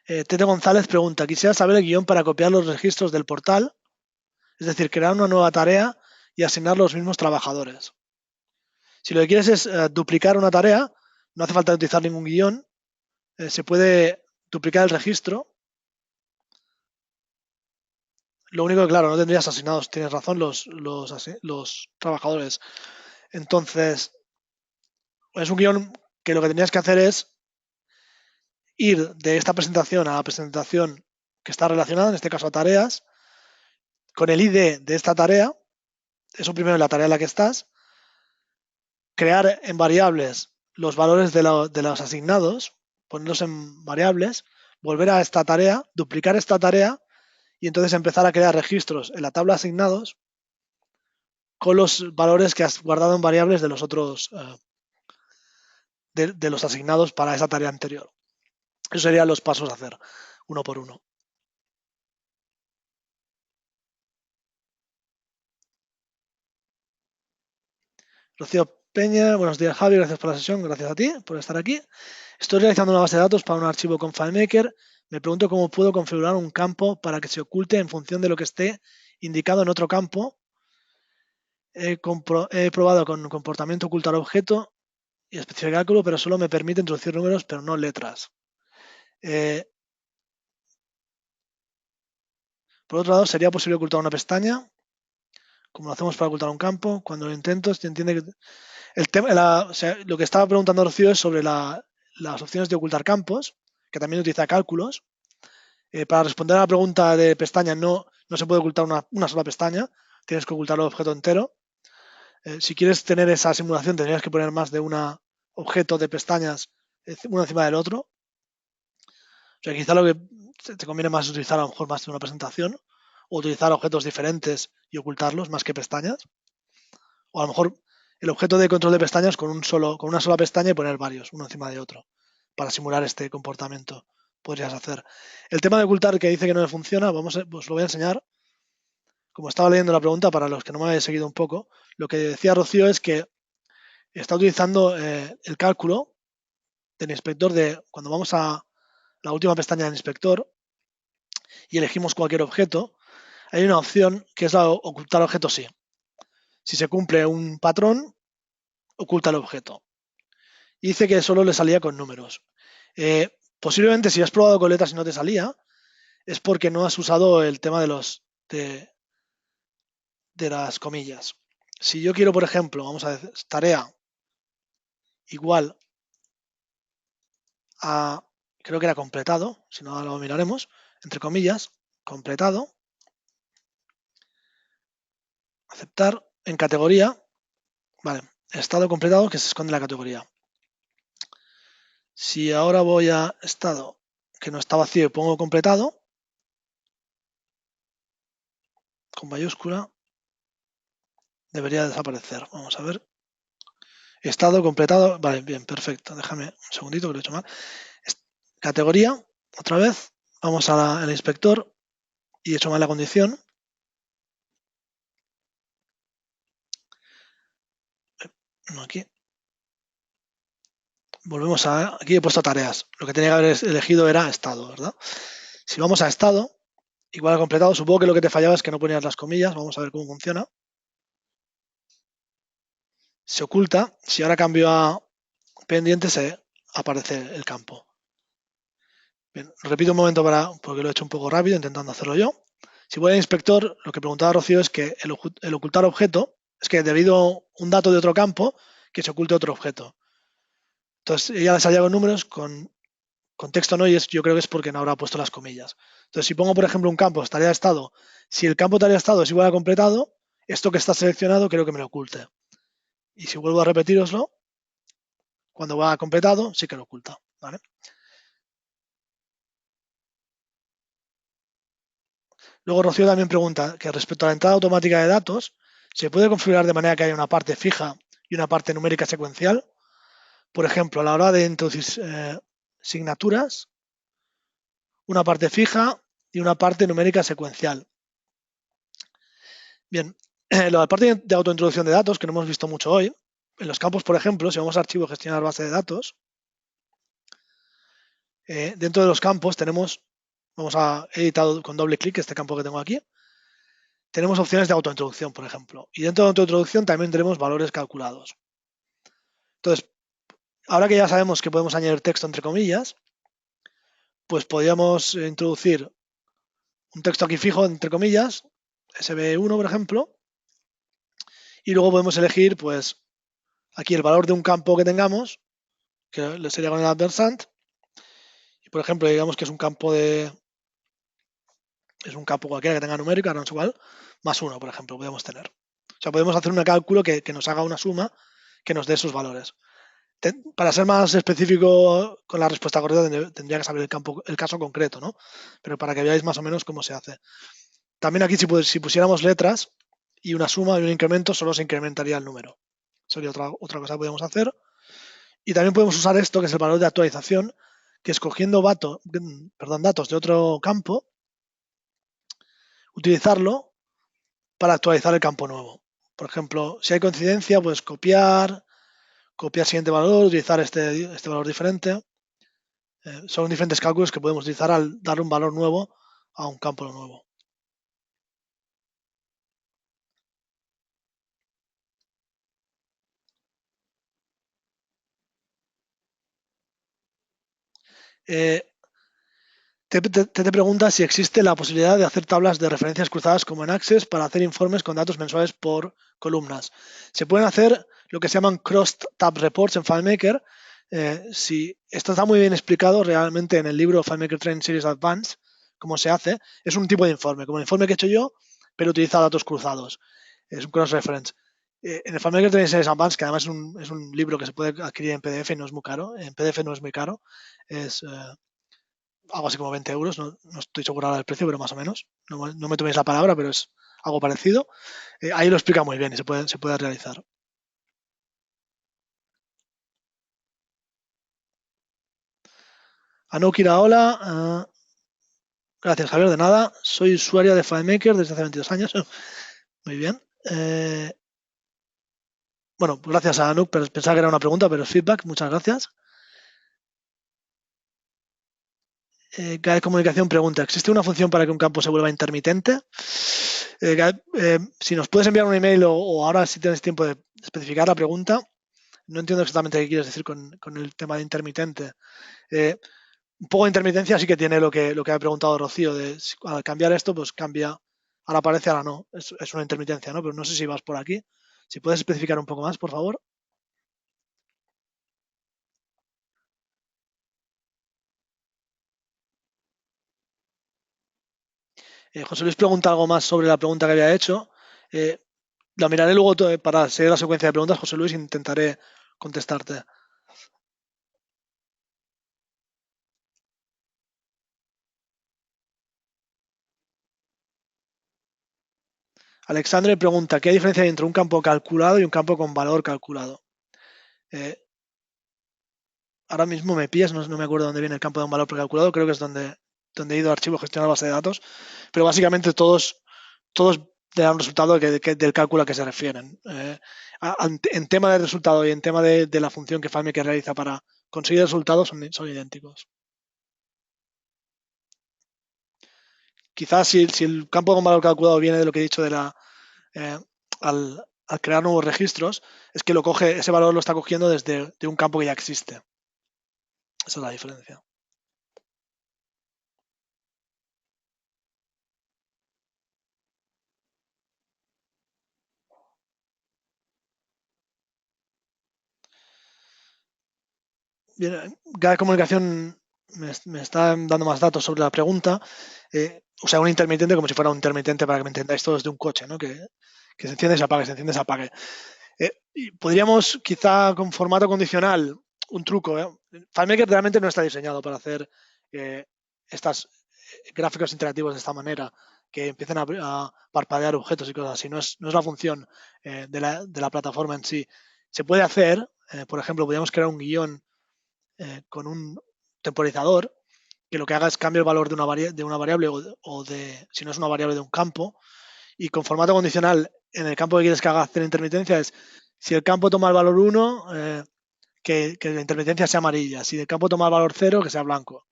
Tete González pregunta, quisiera saber el guión para copiar los registros del portal, es decir, crear una nueva tarea y asignar los mismos trabajadores. Si lo que quieres es duplicar una tarea, no hace falta utilizar ningún guión, se puede duplicar el registro. Lo único que, claro, no tendrías asignados, tienes razón, los trabajadores. Entonces, es un guión que lo que tendrías que hacer es ir de esta presentación a la presentación que está relacionada, en este caso a tareas, con el ID de esta tarea, eso primero en la tarea en la que estás, crear en variables los valores de los asignados, ponerlos en variables, volver a esta tarea, duplicar esta tarea y entonces empezar a crear registros en la tabla asignados con los valores que has guardado en variables de los otros, de los asignados para esa tarea anterior. Esos serían los pasos a hacer, uno por uno. Rocío Peña, buenos días Javi, gracias por la sesión, gracias a ti por estar aquí. Estoy realizando una base de datos para un archivo con FileMaker. Me pregunto cómo puedo configurar un campo para que se oculte en función de lo que esté indicado en otro campo. He probado con comportamiento ocultar objeto y especificar cálculo, pero solo me permite introducir números, pero no letras. Por otro lado, ¿sería posible ocultar una pestaña? Como lo hacemos para ocultar un campo. Cuando lo intento, se entiende que el tema, o sea, lo que estaba preguntando Rocío es sobre las opciones de ocultar campos, que también utiliza cálculos. Para responder a la pregunta de pestaña, no se puede ocultar una sola pestaña, tienes que ocultar el objeto entero. Si quieres tener esa simulación, tendrías que poner más de un objeto de pestañas uno encima del otro. O sea, quizá lo que te conviene más es utilizar a lo mejor más de una presentación o utilizar objetos diferentes y ocultarlos más que pestañas. O a lo mejor el objeto de control de pestañas con una sola pestaña y poner varios, uno encima de otro, para simular este comportamiento. Podrías hacer. El tema de ocultar que dice que no le funciona, pues lo voy a enseñar. Como estaba leyendo la pregunta, para los que no me habéis seguido un poco, lo que decía Rocío es que está utilizando el cálculo del inspector de cuando vamos a la última pestaña del inspector y elegimos cualquier objeto, hay una opción que es la de ocultar objeto sí. Si se cumple un patrón, oculta el objeto. Y dice que solo le salía con números. Posiblemente si has probado con letras y no te salía, es porque no has usado el tema de las comillas. Si yo quiero, por ejemplo, vamos a decir, tarea igual a, creo que era completado, si no lo miraremos, entre comillas, completado, aceptar en categoría, vale, estado completado que se esconde la categoría. Si ahora voy a estado que no está vacío y pongo completado, con mayúscula, debería desaparecer. Vamos a ver. Estado completado. Vale, bien, perfecto. Déjame un segundito que lo he hecho mal. Categoría, otra vez. Vamos al inspector y he hecho mal la condición. No, aquí. Volvemos a. Aquí he puesto tareas. Lo que tenía que haber elegido era estado, ¿verdad? Si vamos a estado, igual a completado, supongo que lo que te fallaba es que no ponías las comillas. Vamos a ver cómo funciona. Se oculta. Si ahora cambio a pendiente, se aparece el campo. Bien, repito un momento porque lo he hecho un poco rápido, intentando hacerlo yo. Si voy al inspector, lo que preguntaba Rocío es que el ocultar objeto es que debido a un dato de otro campo, que se oculte otro objeto. Entonces, ella le salía con números, con texto no, y yo creo que es porque no habrá puesto las comillas. Entonces, si pongo, por ejemplo, un campo, tarea de estado, si el campo tarea de estado es igual a completado, esto que está seleccionado creo que me lo oculte. Y si vuelvo a repetiroslo, cuando va a completado, sí que lo oculta. ¿Vale? Luego Rocío también pregunta que respecto a la entrada automática de datos, ¿se puede configurar de manera que haya una parte fija y una parte numérica secuencial? Por ejemplo, a la hora de introducir asignaturas, una parte fija y una parte numérica secuencial. Bien, la parte de autointroducción de datos, que no hemos visto mucho hoy, en los campos, por ejemplo, si vamos a archivo gestionar base de datos, dentro de los campos tenemos, vamos a editar con doble clic este campo que tengo aquí, tenemos opciones de autointroducción, por ejemplo. Y dentro de autointroducción también tenemos valores calculados. Entonces, ahora que ya sabemos que podemos añadir texto entre comillas, pues podríamos introducir un texto aquí fijo entre comillas, SB1 por ejemplo, y luego podemos elegir pues aquí el valor de un campo que tengamos, que sería con el adversant, y por ejemplo digamos que es un campo de es un campo cualquiera que tenga numérico, ahora no es igual, más 1, por ejemplo, podemos tener. O sea, podemos hacer un cálculo que nos haga una suma que nos dé esos valores. Para ser más específico con la respuesta correcta tendría que saber el caso concreto, ¿no? Pero para que veáis más o menos cómo se hace. También aquí si pusiéramos letras y una suma y un incremento, solo se incrementaría el número. Sería otra cosa que podemos hacer. Y también podemos usar esto, que es el valor de actualización, que escogiendo datos de otro campo, utilizarlo para actualizar el campo nuevo. Por ejemplo, si hay coincidencia, pues copiar siguiente valor, utilizar este valor diferente. Son diferentes cálculos que podemos utilizar al dar un valor nuevo a un campo nuevo. Eh, te pregunta si existe la posibilidad de hacer tablas de referencias cruzadas como en Access para hacer informes con datos mensuales por columnas. Se pueden hacer lo que se llaman cross-tab reports en FileMaker. Si esto está muy bien explicado realmente en el libro FileMaker Training Series Advanced, cómo se hace. Es un tipo de informe, como el informe que he hecho yo, pero utiliza datos cruzados. Es un cross-reference. En el FileMaker Training Series Advanced, que además es un libro que se puede adquirir en PDF y no es muy caro, en PDF no es muy caro, es algo así como 20 euros, no estoy seguro ahora del precio, pero más o menos. No me toméis la palabra, pero es algo parecido. Ahí lo explica muy bien y se puede realizar. Anouk Iraola, gracias Javier, de nada. Soy usuaria de FileMaker desde hace 22 años. Muy bien. Bueno, pues gracias a Anouk, pero pensaba que era una pregunta, pero es feedback. Muchas gracias. Cada comunicación pregunta, ¿existe una función para que un campo se vuelva intermitente? Si nos puedes enviar un email o ahora si tienes tiempo de especificar la pregunta, no entiendo exactamente qué quieres decir con el tema de intermitente. Eh, un poco de intermitencia sí que tiene lo que ha preguntado Rocío, de al cambiar esto, pues cambia, ahora aparece, ahora no. Es una intermitencia, ¿no? Pero no sé si vas por aquí. Si puedes especificar un poco más, por favor. José Luis pregunta algo más sobre la pregunta que había hecho. Eh, la miraré luego para seguir la secuencia de preguntas, José Luis, e intentaré contestarte. Alexandre pregunta, ¿qué hay diferencia entre un campo calculado y un campo con valor calculado? Eh, ahora mismo me pillas, no me acuerdo dónde viene el campo de un valor precalculado, creo que es donde he ido a archivo gestionar base de datos, pero básicamente todos te dan un resultado del cálculo a que se refieren. En tema de resultado y en tema de la función que FileMaker realiza para conseguir resultados son idénticos. Quizás si el campo con valor calculado viene de lo que he dicho eh, al crear nuevos registros, es que ese valor lo está cogiendo desde de un campo que ya existe. Esa es la diferencia. Bien, cada comunicación me está dando más datos sobre la pregunta. O sea, un intermitente como si fuera un intermitente para que me entendáis todos de un coche, ¿no? Que se enciende y se apague, se enciende y se apague. Y podríamos, quizá con formato condicional, un truco. FileMaker realmente no está diseñado para hacer eh, estos gráficos interactivos de esta manera, que empiecen a parpadear objetos y cosas así. No es la función de la plataforma en sí. Se puede hacer, por ejemplo, podríamos crear un guión con un temporizador que lo que haga es cambiar el valor de una variable si no es una variable, de un campo. Y con formato condicional, en el campo que quieres que haga hacer intermitencia es si el campo toma el valor 1, que la intermitencia sea amarilla. Si el campo toma el valor 0, que sea blanco.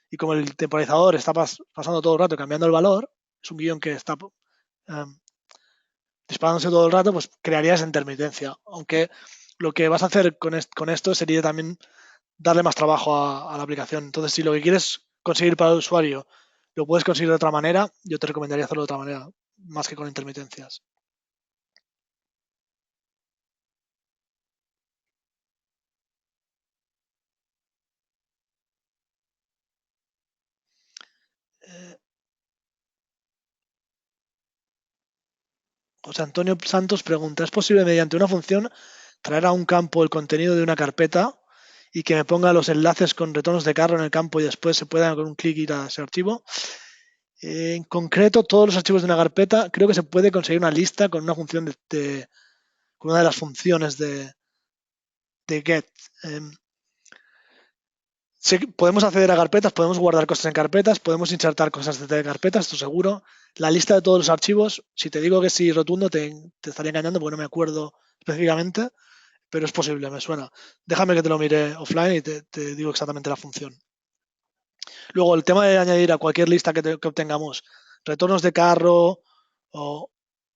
Y como el temporizador está pasando todo el rato cambiando el valor, es un guión que está disparándose todo el rato, pues crearía esa intermitencia. Aunque lo que vas a hacer con esto sería también darle más trabajo a la aplicación. Entonces, si lo que quieres conseguir para el usuario lo puedes conseguir de otra manera, yo te recomendaría hacerlo de otra manera, más que con intermitencias. José Antonio Santos pregunta, ¿es posible mediante una función traer a un campo el contenido de una carpeta y que me ponga los enlaces con retornos de carro en el campo y después se pueda con un clic ir a ese archivo? En concreto, todos los archivos de una carpeta, creo que se puede conseguir una lista con una función con una de las funciones de get. Sí, podemos acceder a carpetas, podemos guardar cosas en carpetas, podemos insertar cosas desde carpetas, esto seguro. La lista de todos los archivos, si te digo que sí rotundo, te estaría engañando porque no me acuerdo específicamente, pero es posible, me suena. Déjame que te lo mire offline y te digo exactamente la función. Luego, el tema de añadir a cualquier lista que obtengamos retornos de carro o,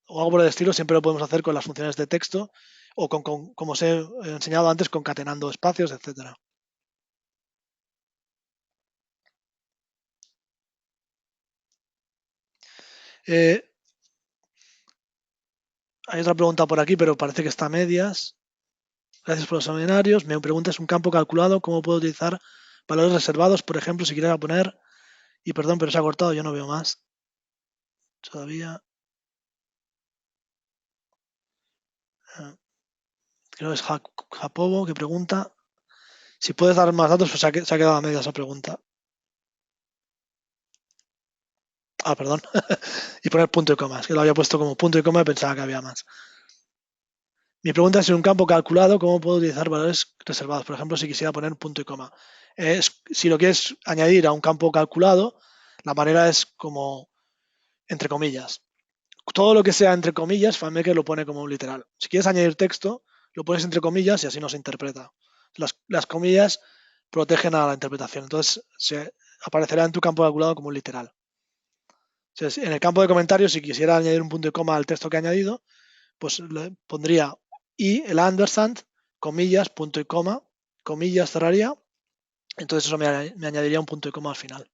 o algo por el estilo, siempre lo podemos hacer con las funciones de texto o como os he enseñado antes, concatenando espacios, etcétera. Eh, Hay otra pregunta por aquí, pero parece que está a medias. Gracias por los seminarios. Me preguntas un campo calculado, ¿cómo puedo utilizar valores reservados? Por ejemplo, si quisiera poner, y perdón, pero se ha cortado, yo no veo más. Todavía. Creo que es Jacobo que pregunta. Si puedes dar más datos, pues se ha quedado a media esa pregunta. Ah, perdón. Y poner punto y coma. Es que lo había puesto como punto y coma y pensaba que había más. Mi pregunta es: en un campo calculado, ¿cómo puedo utilizar valores reservados? Por ejemplo, si quisiera poner punto y coma. Si lo quieres añadir a un campo calculado, la manera es como entre comillas. Todo lo que sea entre comillas, FileMaker lo pone como un literal. Si quieres añadir texto, lo pones entre comillas y así no se interpreta. Las comillas protegen a la interpretación. Entonces, se aparecerá en tu campo calculado como un literal. Entonces, en el campo de comentarios, si quisiera añadir un punto y coma al texto que he añadido, pues le pondría y el understand, comillas, punto y coma, comillas cerraría. Entonces eso me añadiría un punto y coma al final.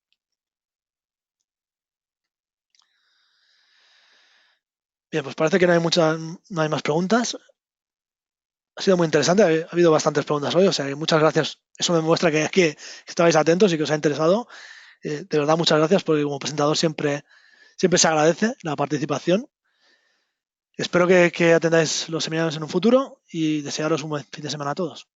Bien, pues parece que no hay más preguntas. Ha sido muy interesante, ha habido bastantes preguntas hoy, o sea que muchas gracias. Eso me muestra que estabais atentos y que os ha interesado. De verdad, muchas gracias porque como presentador siempre se agradece la participación. Espero que atendáis los seminarios en un futuro y desearos un buen fin de semana a todos.